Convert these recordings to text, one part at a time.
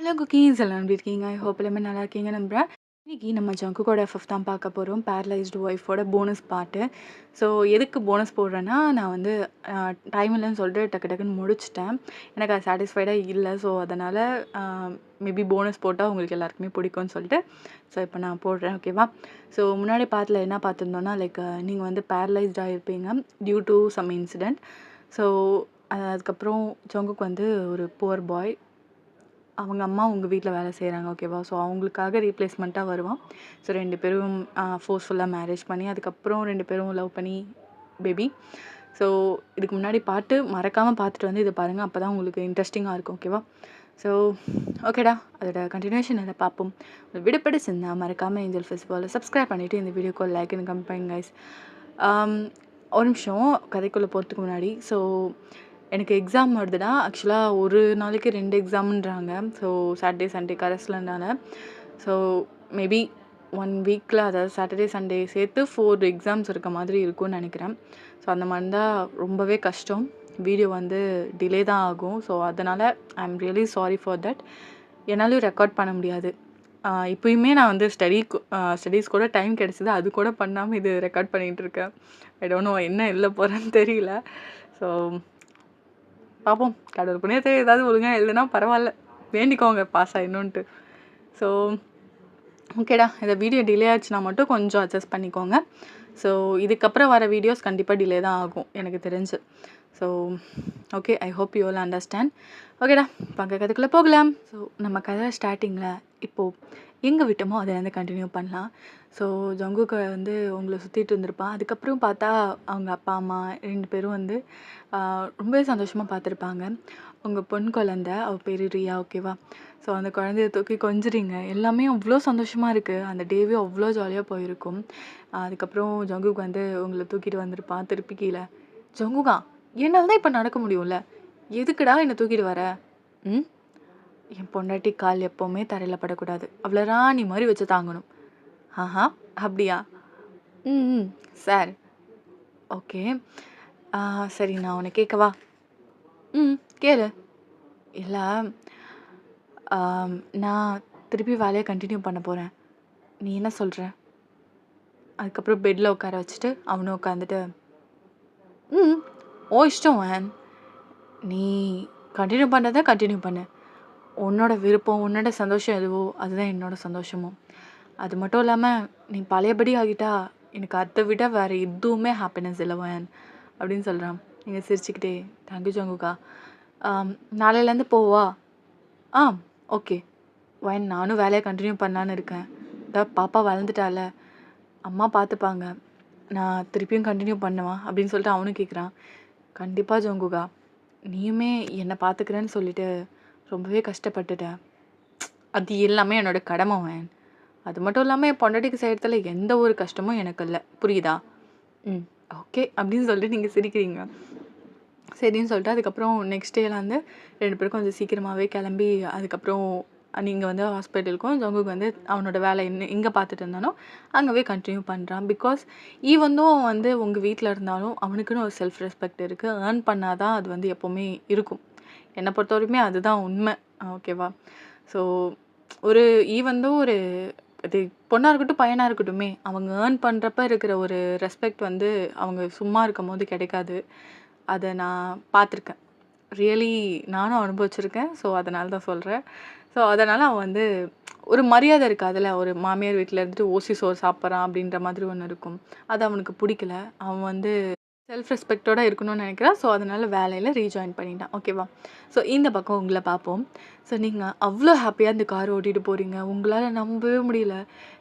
Hello cookies எல்லாம் எப்படி இருக்கீங்க? ஐ ஹோப் எல்லாமே நல்லா இருக்கீங்க நம்புறேன். இன்னைக்கு நம்ம ஜங்குக்கோட எஃப்எஃப் தான் பார்க்க போகிறோம். பேரலைஸ்டு ஒய்ஃபோட போனஸ் பார்ட்டு. ஸோ எதுக்கு போனஸ் போடுறேன்னா, நான் வந்து டைம் இல்லைன்னு சொல்லிட்டு டக்கு டக்குன்னு முடிச்சிட்டேன். எனக்கு அது சாட்டிஸ்ஃபைடாக இல்லை. ஸோ அதனால் மேபி போனஸ் போட்டால் உங்களுக்கு எல்லாருக்குமே பிடிக்கும்னு சொல்லிட்டு ஸோ இப்போ நான் போடுறேன். ஓகேவா? ஸோ முன்னாடி பார்ட்டில் என்ன பார்த்துருந்தோன்னா லைக் நீங்கள் வந்து பேரலைஸ்டாக இருப்பீங்க due to some incident. So அதுக்கப்புறம் ஜங்குக்கு வந்து ஒரு புவர் பாய், அவங்க அம்மா உங்கள் வீட்டில் வேலை செய்கிறாங்க. ஓகேவா? ஸோ அவங்களுக்காக ரீப்ளேஸ்மெண்ட்டாக வருவான். ஸோ 2 பேரும் ஃபோர்ஸ்ஃபுல்லாக மேரேஜ் பண்ணி அதுக்கப்புறம் 2 பேரும் லவ் பண்ணி பேபி. ஸோ இதுக்கு முன்னாடி பாட்டு மறக்காமல் பார்த்துட்டு வந்து இதை பாருங்கள். அப்போ தான் உங்களுக்கு இன்ட்ரெஸ்டிங்காக இருக்கும். ஓகேவா? ஸோ ஓகேடா, அதோட கண்டினியூஷன் அதை பார்ப்போம். வீடியோ பிடிச்சிருந்தா மறக்காமல் ஏஞ்சல் ஃபெஸ்டிவலில் சப்ஸ்கிரைப் பண்ணிவிட்டு இந்த வீடியோக்கு லைக்னு கமெண்ட் பண்ணுங்க கைஸ். ஒரு நிமிஷம் கதைக்குள்ளே போகிறதுக்கு முன்னாடி, ஸோ எனக்கு எக்ஸாம் வருதுடா. ஆக்சுவலாக ஒரு நாளைக்கு 2 எக்ஸாமுன்றாங்க. ஸோ சாட்டர்டே சண்டே கரஸ்லனால. ஸோ மேபி 1 வீக்கில், அதாவது சாட்டர்டே சண்டே சேர்த்து 4 எக்ஸாம்ஸ் இருக்க மாதிரி இருக்கும்னு நினைக்கிறேன். ஸோ அந்த மாதிரி தான் ரொம்பவே கஷ்டம். வீடியோ வந்து டிலே தான் ஆகும். ஸோ அதனால் I am really sorry for that. என்னாலையும் ரெக்கார்ட் பண்ண முடியாது. இப்போயுமே நான் வந்து ஸ்டடீஸ் கூட டைம் கிடச்சிது, அது கூட பண்ணாமல் இது ரெக்கார்ட் பண்ணிகிட்ருக்கேன். ஐ டோன்ட் நோ என்ன எழுத போகிறேன்னு தெரியல. ஸோ பார்ப்போம். கடவுள் புண்ணியத்தை ஏதாவது ஒழுங்காக எழுதுனா பரவாயில்ல, வேண்டிக்கோங்க பாஸ் ஆகிடணுன்ட்டு. ஸோ ஓகேடா, இந்த வீடியோ டிலே ஆச்சுன்னா மட்டும் கொஞ்சம் அட்ஜஸ்ட் பண்ணிக்கோங்க. ஸோ இதுக்கப்புறம் வர வீடியோஸ் கண்டிப்பாக டிலே தான் ஆகும் எனக்கு தெரிஞ்சு. So okay, I hope you all understand. ஓகேடா, பங்க கதைக்குள்ளே போகலாம். ஸோ நம்ம கதை ஸ்டார்டிங்கில் இப்போது எங்கே விட்டோமோ அதை வந்து கண்டினியூ பண்ணலாம். ஸோ ஜங்குக்கு வந்து உங்களை சுற்றிட்டு இருந்திருப்பான். அதுக்கப்புறம் பார்த்தா அவங்க அப்பா அம்மா 2 பேரும் வந்து ரொம்பவே சந்தோஷமாக பார்த்துருப்பாங்க. உங்கள் பொன் குழந்த, அவள் பேர் ரியா. ஓகேவா? ஸோ அந்த குழந்தைய தூக்கி கொஞ்சுறீங்க. எல்லாமே அவ்வளோ சந்தோஷமாக இருக்குது. அந்த டேவே அவ்வளோ ஜாலியாக போயிருக்கும். அதுக்கப்புறம் ஜங்குக்கு வந்து உங்களை தூக்கிட்டு வந்திருப்பான் திருப்பி கீழே. ஜங்குகா, என்னால் தான் இப்போ நடக்க முடியும்ல, எதுக்குடா என்னை தூக்கிட்டு வர? என் பொண்டாட்டி கால் எப்போவுமே தரையில் படக்கூடாது, அவளை ராணி மாதிரி வச்சு தாங்கணும். ஆஹா, அப்படியா? ம் சார், ஓகே. சரி, நான் உன்னை கேட்கவா? கேளு. இல்லை, நான் திருப்பி வேலையை கண்டினியூ பண்ண போகிறேன். நீ என்ன சொல்கிற? அதுக்கப்புறம் பெட்டில் உட்கார வச்சுட்டு அவனும் உட்காந்துட்டு, ஓ இஷ்டம் வேன், நீ கண்டினியூ பண்ணுறத கண்டினியூ பண்ணு. உன்னோட விருப்பம், உன்னோட சந்தோஷம் எதுவோ அதுதான் என்னோட சந்தோஷமும். அது மட்டும் இல்லாமல் நீ பழையபடி ஆகிட்டா எனக்கு அதை விட வேறு எதுவுமே ஹாப்பினஸ் இல்லை வேன் அப்படின்னு சொல்கிறான். நீங்கள் சிரிச்சுக்கிட்டே, தேங்க்யூ ஜங்குக்கா, நாளையிலேருந்து போவா? ஓகே வேன், நானும் வேலையை கண்டினியூ பண்ணலான்னு இருக்கேன். பாப்பா வளர்ந்துட்டால, அம்மா பார்த்துப்பாங்க, நான் திருப்பியும் கண்டினியூ பண்ணுவா அப்படின்னு சொல்லிட்டு அவனும் கேட்குறான். கண்டிப்பாக ஜங்குகா, நீயுமே என்னை பார்த்துக்கிறேன்னு சொல்லிட்டு ரொம்பவே கஷ்டப்பட்டுட்டேன். அது எல்லாமே என்னோட கடமை வேன். அது மட்டும் இல்லாமல் என் பொண்டாட்டிக்கு செய்கிறதுல எந்த ஒரு கஷ்டமும் எனக்கு இல்லை, புரியுதா? ஓகே அப்படின்னு சொல்லிட்டு நீங்கள் சிரிக்கிறீங்க. சரின்னு சொல்லிட்டு அதுக்கப்புறம் நெக்ஸ்ட் டேலாம் வந்து 2 பேரும் கொஞ்சம் சீக்கிரமாகவே கிளம்பி அதுக்கப்புறம் நீங்கள் வந்து ஹாஸ்பிட்டலுக்கும் ஜங்குக்கு வந்து அவனோட வேலை எங்கே பார்த்துட்டு இருந்தானோ அங்கேவே கண்டினியூ பண்ணுறான். பிகாஸ் ஈவந்தும் அவன் வந்து உங்கள் வீட்டில் இருந்தாலும் அவனுக்குன்னு ஒரு செல்ஃப் ரெஸ்பெக்ட் இருக்குது. ஏர்ன் பண்ணால் தான் அது வந்து எப்போவுமே இருக்கும். என்னை பொறுத்த வரைக்குமே அதுதான் உண்மை. ஓகேவா? ஸோ ஒரு ஈவந்தும் ஒரு அது பொண்ணாக இருக்கட்டும் பையனாக இருக்கட்டுமே, அவங்க ஏர்ன் பண்ணுறப்ப இருக்கிற ஒரு ரெஸ்பெக்ட் வந்து அவங்க சும்மா இருக்கும் போது கிடைக்காது. அதை நான் பார்த்துருக்கேன். ரியலி நானும் அனுபவிச்சிருக்கேன். ஸோ அதனால தான் சொல்கிறேன். ஸோ அதனால் அவன் வந்து ஒரு மரியாதை இருக்குது அதில். ஒரு மாமியார் வீட்டில் இருந்துட்டு ஓசி சோறு சாப்பிட்றான் அப்படின்ற மாதிரி ஒன்று இருக்கும். அது அவனுக்கு பிடிக்கல. அவன் வந்து செல்ஃப் ரெஸ்பெக்டோடு இருக்கணும்னு நினைக்கிறான். ஸோ அதனால் வேலையில் ரீஜாயின் பண்ணிட்டான். ஓகேவா? ஸோ இந்த பக்கம் உங்களை பார்ப்போம். ஸோ நீங்கள் அவ்வளோ ஹாப்பியாக இந்த கார் ஓட்டிகிட்டு போகிறீங்க. உங்களால் நம்பவே முடியல.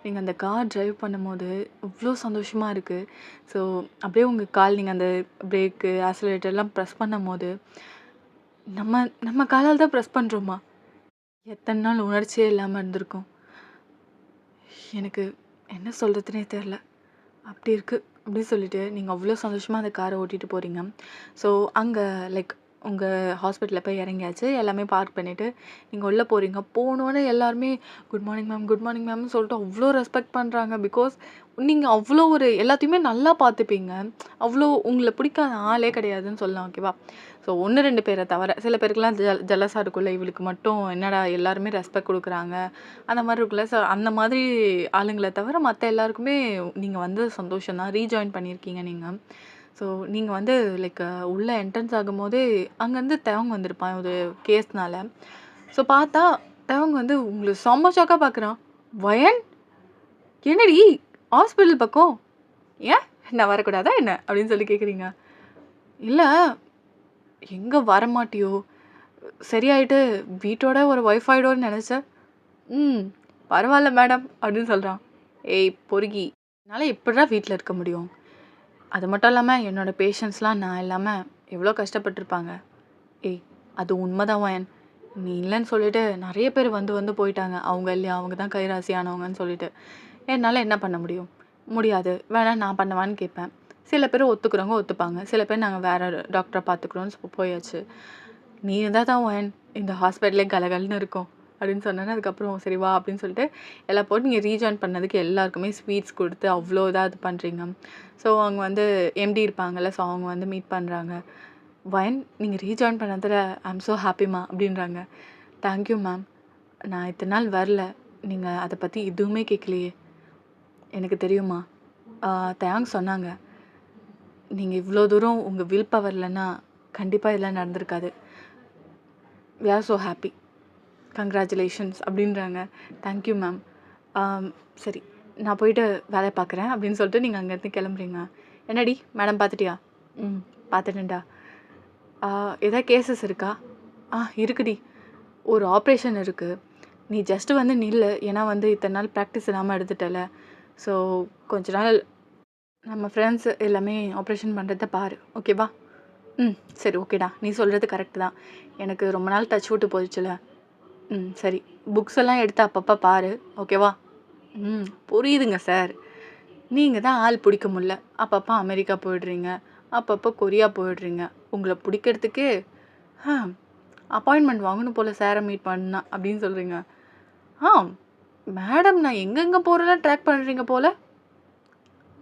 நீங்கள் அந்த கார் ட்ரைவ் பண்ணும்போது இவ்வளோ சந்தோஷமாக இருக்குது. ஸோ அப்படியே உங்கள் கால், நீங்கள் அந்த பிரேக்கு ஆக்சிலேட்டர்லாம் ப்ரெஸ் பண்ணும் போது நம்ம காலால் தான் ப்ரெஸ் பண்ணுறோமா? எத்தனை நாள் உணர்ச்சியே இல்லாமல் இருந்திருக்கும். எனக்கு என்ன சொல்கிறதுனே தெரில, அப்படி இருக்குது அப்படின்னு சொல்லிட்டு நீங்கள் அவ்வளோ சந்தோஷமாக அந்த காரை ஓட்டிகிட்டு போகிறீங்க. ஸோ அங்கே லைக் உங்க ஹாஸ்பிட்டல்ல போய் இறங்கியாச்சு. எல்லாமே பார்க் பண்ணிட்டு, நீங்க உள்ள போறீங்க. போனோனே எல்லாருமே good morning ma'am, good morning மேம்னு சொல்லிட்டு அவ்ளோ ரெஸ்பெக்ட் பண்றாங்க. பிகாஸ் நீங்க அவ்ளோ ஒரு எல்லாத்தையுமே நல்லா பார்த்துப்பீங்க. அவ்ளோ உங்கள பிடிக்காத ஆளே கிடையாதுன்னு சொல்லலாம். ஓகேவா? ஸோ 1, 2 பேர தவிர, சில பேருக்குலாம் ஜெலஸா இருக்கும்ல. இவளுக்கு மட்டும் என்னடா எல்லாருமே ரெஸ்பெக்ட் குடுக்குறாங்க. அந்த மாரி இருக்குல்ல. ஸோ அந்த மாதிரி ஆளுங்கள தவிர மத்த எல்லாருக்குமே நீங்க வந்தது சந்தோஷம் தான். ரீஜாயின் பண்ணியிருக்கீங்க நீங்க. ஸோ நீங்க வந்து லைக் உள்ள என்ட்ரன்ஸ் ஆகும்போதே அங்கேருந்து தெவங் வந்திருப்பான் ஒரு கேஸ்னால. ஸோ பார்த்தா தெவங் வந்து உங்கள செம்ம ஷாக்கா பார்க்குறான். "வயன் என்னடி ஹாஸ்பிட்டல் பக்கம்? ஏன் நான் வரக்கூடாதா என்ன?" அப்படின்னு சொல்லி கேட்குறீங்க. "இல்ல எங்க வரமாட்டியோ? சரியாயிட்டு வீட்டோட ஒரு ஒய்ஃப் ஆயிடுவோன்னு நெனச்சேன்." "ம் பரவால்ல மேடம்" அப்படின்னு சொல்றான். "ஏய் பொறுக்கி, என்னால எப்புட்றா வீட்ல இருக்க முடியும்? அது மட்டும் இல்லாம என்னோட பேஷண்ட்ஸ்லாம் நான் இல்லாம எவ்வளோ கஷ்டப்பட்டுருப்பாங்க." "ஏய் அது உண்மதான் வயன். நீ இல்லன்னு சொல்லிட்டு நெறைய பேர் வந்து வந்து போயிட்டாங்க. அவங்க இல்லையா, அவங்க தான் கைராசியானவங்கன்னு சொல்லிட்டு. என்னால என்ன பண்ண முடியும்? முடியாது. வேணா நான் பண்ணவான்னு கேட்பேன். சில பேர் ஒத்துக்கிறவங்க ஒத்துப்பாங்க. சில பேர் நாங்க வேற டாக்டர பார்த்துக்குறோம்னு போயாச்சு. நீ இருந்தா தான் வயன் இந்த ஹாஸ்பிட்டலே கலகலன்னு இருக்கும்." அப்படின்னு சொன்னோனே, அதுக்கப்புறம் சரி வா அப்படின்னு சொல்லிட்டு எல்லாம் போட்டு நீங்க ரீஜாயின் பண்ணதுக்கு எல்லாருக்குமே ஸ்வீட்ஸ் குடுத்து அவ்ளோ இதா இது பண்றீங்க. ஸோ அவங்க வந்து எம்டி இருப்பாங்கல்ல. ஸோ அவங்க வந்து மீட் பண்றாங்க. "வயன் நீங்க ரீஜாயின் பண்ணதுல ஐ அம் ஸோ ஹாப்பிம்மா" அப்படின்றாங்க. "Thank you ma'am. நான் இத்தன நாள் வரல. நீங்க அத பத்தி எதுவுமே கேட்கலையே." "எனக்கு தெரியும்மா. தயாங் சொன்னாங்க. நீங்க இவ்ளோ தூரம் உங்க வில் பவர் இல்லன்னா கண்டிப்பா இதெல்லாம் நடந்திருக்காது. We are so happy. Congratulations" அப்படின்றாங்க. "Thank you ma'am. சரி நான் போயிட்டு வேலைய பார்க்குறேன்" அப்படின்னு சொல்லிட்டு நீங்க அங்கேருந்து கிளம்புறீங்க. "என்னடி மேடம் பார்த்துட்டியா?" "ம் பார்த்துட்டேன்டா." "ஏதாவது கேஸஸ் இருக்கா?" இருக்குடி. ஒரு ஆப்ரேஷன் இருக்கு. நீ ஜஸ்ட் வந்து நில்லு. ஏன்னா வந்து இத்தன நாள் ப்ராக்டிஸ் இல்லாம எடுத்துட்டல. ஸோ கொஞ்ச நாள் நம்ம ஃப்ரெண்ட்ஸ் எல்லாமே ஆப்ரேஷன் பண்ணுறத பாரு. ஓகேவா?" "ம் சரி ஓகேடா. நீ சொல்கிறது கரெக்ட் தான். எனக்கு ரொம்ப நாள் டச் விட்டு போயிடுச்சுல. ம் சரி. புக்ஸ் எல்லாம் எடுத்து அப்பப்போ பாரு. ஓகேவா?" "ம் புரியுதுங்க சார். நீங்க தான் ஆள் பிடிக்க முடியல. அப்பப்போ அமெரிக்கா போயிடுறீங்க. அப்பப்போ கொரியா போயிடுறீங்க. உங்கள பிடிக்கிறதுக்கே அப்பாயின்மெண்ட் வாங்கணும் போல சாரை மீட் பண்ணா" அப்படின்னு சொல்கிறீங்க. மேடம் நான் எங்கெங்கே போகிறேன்னா ட்ராக் பண்ணுறீங்க போல."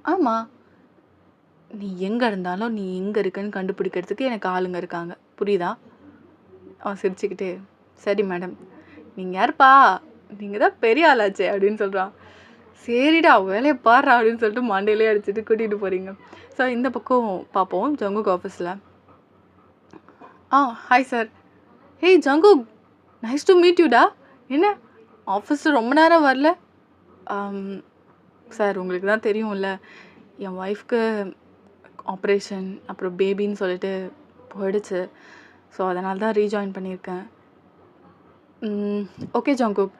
"ஆமாம். நீ எங்கே இருந்தாலும் நீ எங்கே இருக்குன்னு கண்டுபிடிக்கிறதுக்கு எனக்கு ஆளுங்க இருக்காங்க. புரியுதா?" அவன் சிரிச்சுக்கிட்டே, "சரி மேடம். நீங்கள் யாருப்பா? நீங்கள் தான் பெரிய ஆளாச்சே" அப்படின்னு சொல்கிறான். "சரிடா வேலையை பாடுறா" அப்படின்னு சொல்லிட்டு மண்டையிலே அடிச்சுட்டு கூட்டிகிட்டு போகிறீங்க. ஸோ இந்த பக்கம் பார்ப்போம் ஜங்குக் ஆஃபீஸில். Hi sir. "Hey Jungkook, nice to meet யூடா. என்ன ஆஃபீஸில் ரொம்ப நேரம் வரல?" சார் உங்களுக்கு தான் தெரியும்ல, என் ஒய்ஃப்க்கு ஆப்ரேஷன் அப்புறம் பேபின்னு சொல்லிட்டு போயிடுச்சு. ஸோ அதனால தான் ரீஜாயின் பண்ணியிருக்கேன்." "Okay Jungkook.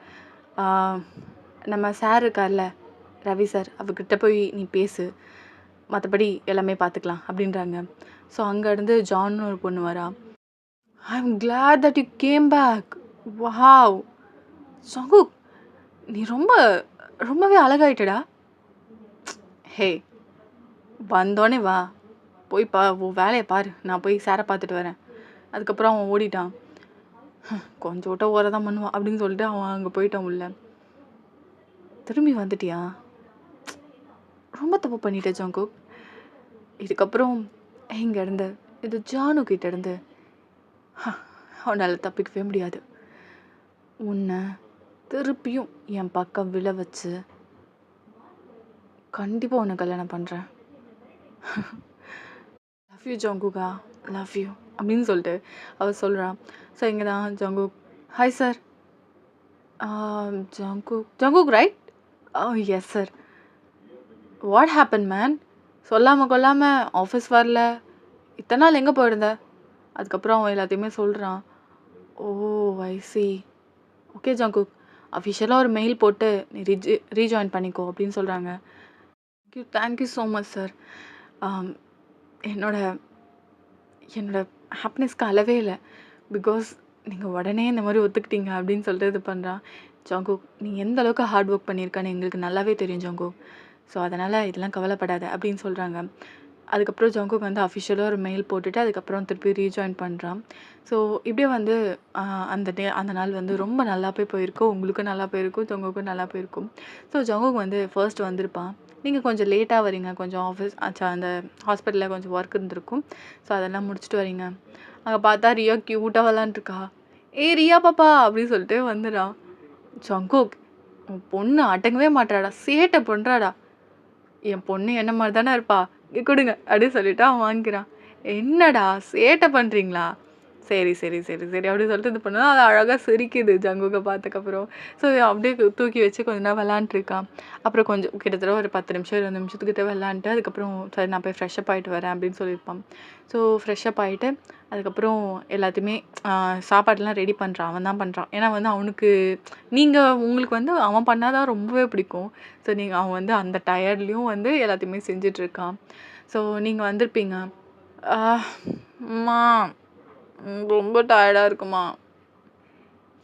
நம்ம சார் இருக்கார்ல ரவி சார், அவர்கிட்ட போய் நீ பேசு. மற்றபடி எல்லாமே பார்த்துக்கலாம்" அப்படின்றாங்க. ஸோ அங்கேருந்து ஜான்னு ஒரு பொண்ணு வரா. "I am glad that you came back. Wow Jungkook, நீ ரொம்பவே அழகாயிட்டடா." "ஹே வந்தோடனே வா, போய் உன் வேலையை பாரு. நான் போய் சாரை பார்த்துட்டு வரேன்." அதுக்கப்புறம் அவன் ஓடிட்டான். கொஞ்சம் விட்ட ஓர தான் பண்ணுவான் அப்படின்னு சொல்லிட்டு அவன் அங்கே போயிட்டான் உள்ள. "திரும்பி வந்துட்டியா? ரொம்ப தப்பு பண்ணிட்ட ஜங்குக். இதுக்கப்புறம் இங்கேருந்து இது ஜானு கிட்ட இருந்து அவனால் தப்பிக்கவே முடியாது. உன்னை திருப்பியும் என் பக்கம் விழ வச்சு கண்டிப்பாக உன்னை கல்யாணம் பண்ணுறேன். லவ் யூ ஜங்குகா, லவ் யூ" அப்படின்னு சொல்லிட்டு அவள் சொல்கிறான். ஸோ இங்கே தான் Jungkook, "hi sir. Jungkook right? Yes sir. What happen man? சொல்லாமல் கொள்ளாமல் ஆஃபீஸ் வரல. இத்தனை நாள் எங்கே போயிருந்த?" அதுக்கப்புறம் அவன் எல்லாத்தையுமே சொல்கிறான். "ஓ ஐ சி. ஓகே ஜங்குக், அஃபிஷியலாக ஒரு மெயில் போட்டு நீ ரீஜாயின் பண்ணிக்கோ" அப்படின்னு சொல்கிறாங்க. Thank you so much sir. என்னோட என்னோட ஹாப்பினஸ்க்கு அளவே இல்லை. பிகாஸ் நீங்கள் உடனே இந்த மாதிரி ஒத்துக்கிட்டீங்க அப்படின்னு சொல்லிட்டு இது பண்ணுறான். "ஜங்குக், நீ எந்த அளவுக்கு ஹார்ட் ஒர்க் பண்ணியிருக்கான்னு எங்களுக்கு நல்லாவே தெரியும் ஜங்குக். ஸோ அதனால் இதெல்லாம் கவலைப்படாத" அப்படின்னு சொல்கிறாங்க. அதுக்கப்புறம் ஜங்குக் வந்து அஃபிஷியலா ஒரு மெயில் போட்டுட்டு, அதுக்கப்புறம் திருப்பி ரீஜாயின் பண்றான். ஸோ இப்படியே வந்து அந்த நாள் வந்து ரொம்ப நல்லாவே போயிருக்கும். உங்களுக்கும் நல்லா போயிருக்கும். ஜங்குக்கும் நல்லா போயிருக்கும். ஸோ ஜங்குக் வந்து ஃபர்ஸ்ட் வந்திருப்பான். நீங்க கொஞ்சம் லேட்டா வரீங்க. கொஞ்சம் ஆஃபீஸ் அந்த ஹாஸ்பிட்டல்ல கொஞ்சம் ஒர்க் இருந்திருக்கும். ஸோ அதெல்லாம் முடிச்சுட்டு வரீங்க. அங்க பார்த்தா ரியா கியூட்டா விளையாண்டுருக்கா. "ஏய் ரியா பாப்பா" அப்படின்னு சொல்லிட்டு வந்துடுறான். ஜங்குக், "உன் பொண்ணு அடங்கவே மாட்றாடா. சேட்டை பண்றாடா." "என் பொண்ணு என்ன மாரி தானே இருப்பா. இங்க குடுங்க" அப்படின்னு சொல்லிட்டு அவன் வாங்கிக்கிறான். "என்னடா சேட்டை பண்றீங்களா? சரி, சரி, சரி, சரி" அப்படின்னு சொல்லிட்டு இது பண்ணா, அது அழகா சிரிக்குது ஜங்குக்க பார்த்ததுக்கப்புறம். ஸோ அப்படியே தூக்கி வச்சு கொஞ்ச நேரம் விளையாண்டுருக்கான். அப்புறம் கொஞ்சம் கிட்டத்தட்ட ஒரு 10 நிமிஷம், 20 நிமிஷத்துக்கிட்ட விளையாண்ட்டு, அதுக்கப்புறம் "சரி நான் போய் ஃப்ரெஷ் அப் ஆயிட்டு வரேன்" அப்படின்னு சொல்லியிருப்பான். ஸோ ஃப்ரெஷ் அப் ஆயிட்டு, அதுக்கப்புறம் எல்லாத்தையுமே சாப்பாடுலாம் ரெடி பண்றான். அவன் தான் பண்றான். ஏன்னா வந்து அவனுக்கு உங்களுக்கு வந்து அவன் பண்ணா தான் ரொம்பவே பிடிக்கும். ஸோ அவன் வந்து அந்த டயர்ட்லயும் வந்து எல்லாத்தையுமே செஞ்சுட்ருக்கான். ஸோ நீங்க வந்திருப்பீங்க. "ஆ அம்மா ரொம்ப டயர்டா இருக்குமா."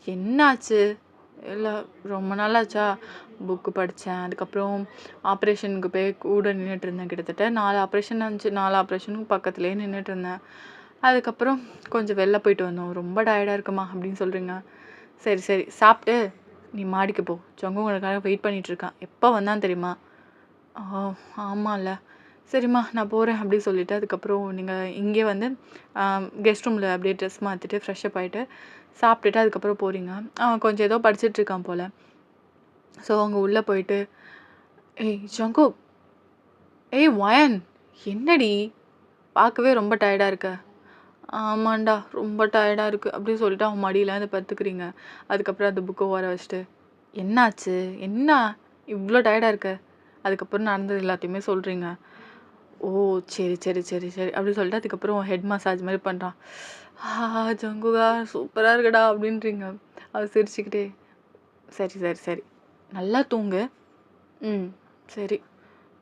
"என்னாச்சு?" "இல்ல ரொம்ப நாளாச்சா, புக்கு படிச்சேன். அதுக்கப்புறம் ஆப்ரேஷனுக்கு போய் கூட நின்னுட்டுருந்தேன். கிட்டத்தட்ட 4 ஆப்ரேஷன் இருந்துச்சு. 4 ஆப்ரேஷனுக்கும் பக்கத்துலயே நின்னுட்டுருந்தேன். அதுக்கப்புறம் கொஞ்சம் வெளில போயிட்டு வந்தோம். ரொம்ப டயர்டா இருக்குமா" அப்படின்னு சொல்றீங்க. "சரி, சரி சாப்பிட்டு நீ மாடிக்கு போ. ஜங்கு உனக்காக வெயிட் பண்ணிட்டுருக்கான். எப்போ வந்தான் தெரியுமா?" "ஆ ஆமால்ல. சரிம்மா நான் போறேன்" அப்படின்னு சொல்லிட்டு, அதுக்கப்புறம் நீங்க இங்கே வந்து கெஸ்ட் ரூம்ல அப்படியே ட்ரெஸ் மாத்திட்டு, ஃப்ரெஷ் அப் ஆயிட்டு, சாப்பிட்டுட்டு அதுக்கப்புறம் போறீங்க. அவன் கொஞ்சம் ஏதோ படிச்சுட்ருக்கான் போல. ஸோ அங்க உள்ள போயிட்டு, "ஏய் ஜங்குக், ஏய் வயன், என்னடி பார்க்கவே ரொம்ப டயர்டா இருக்க?" "ஆமான்டா, ரொம்ப டயர்டா இருக்கு" அப்படின்னு சொல்லிட்டு அவன் மடியில வந்து படுத்துக்கிறீங்க. அதுக்கப்புறம் அந்த புக்க ஓர வச்சுட்டு, "என்னாச்சு? என்ன இவ்ளோ டயர்டா இருக்க?" அதுக்கப்புறம் நடந்தது எல்லாத்தையுமே சொல்றீங்க. "ஓ! சரி, சரி, சரி, சரி" அப்படின்னு சொல்லிட்டு அதுக்கப்புறம் ஹெட் மசாஜ் மாரி பண்றான். ஜங்குகா சூப்பரா இருக்குடா" அப்படின்றீங்க. அவ சிரிச்சுக்கிட்டே, "சரி, சரி, சரி. நல்லா தூங்கு. ம். சரி.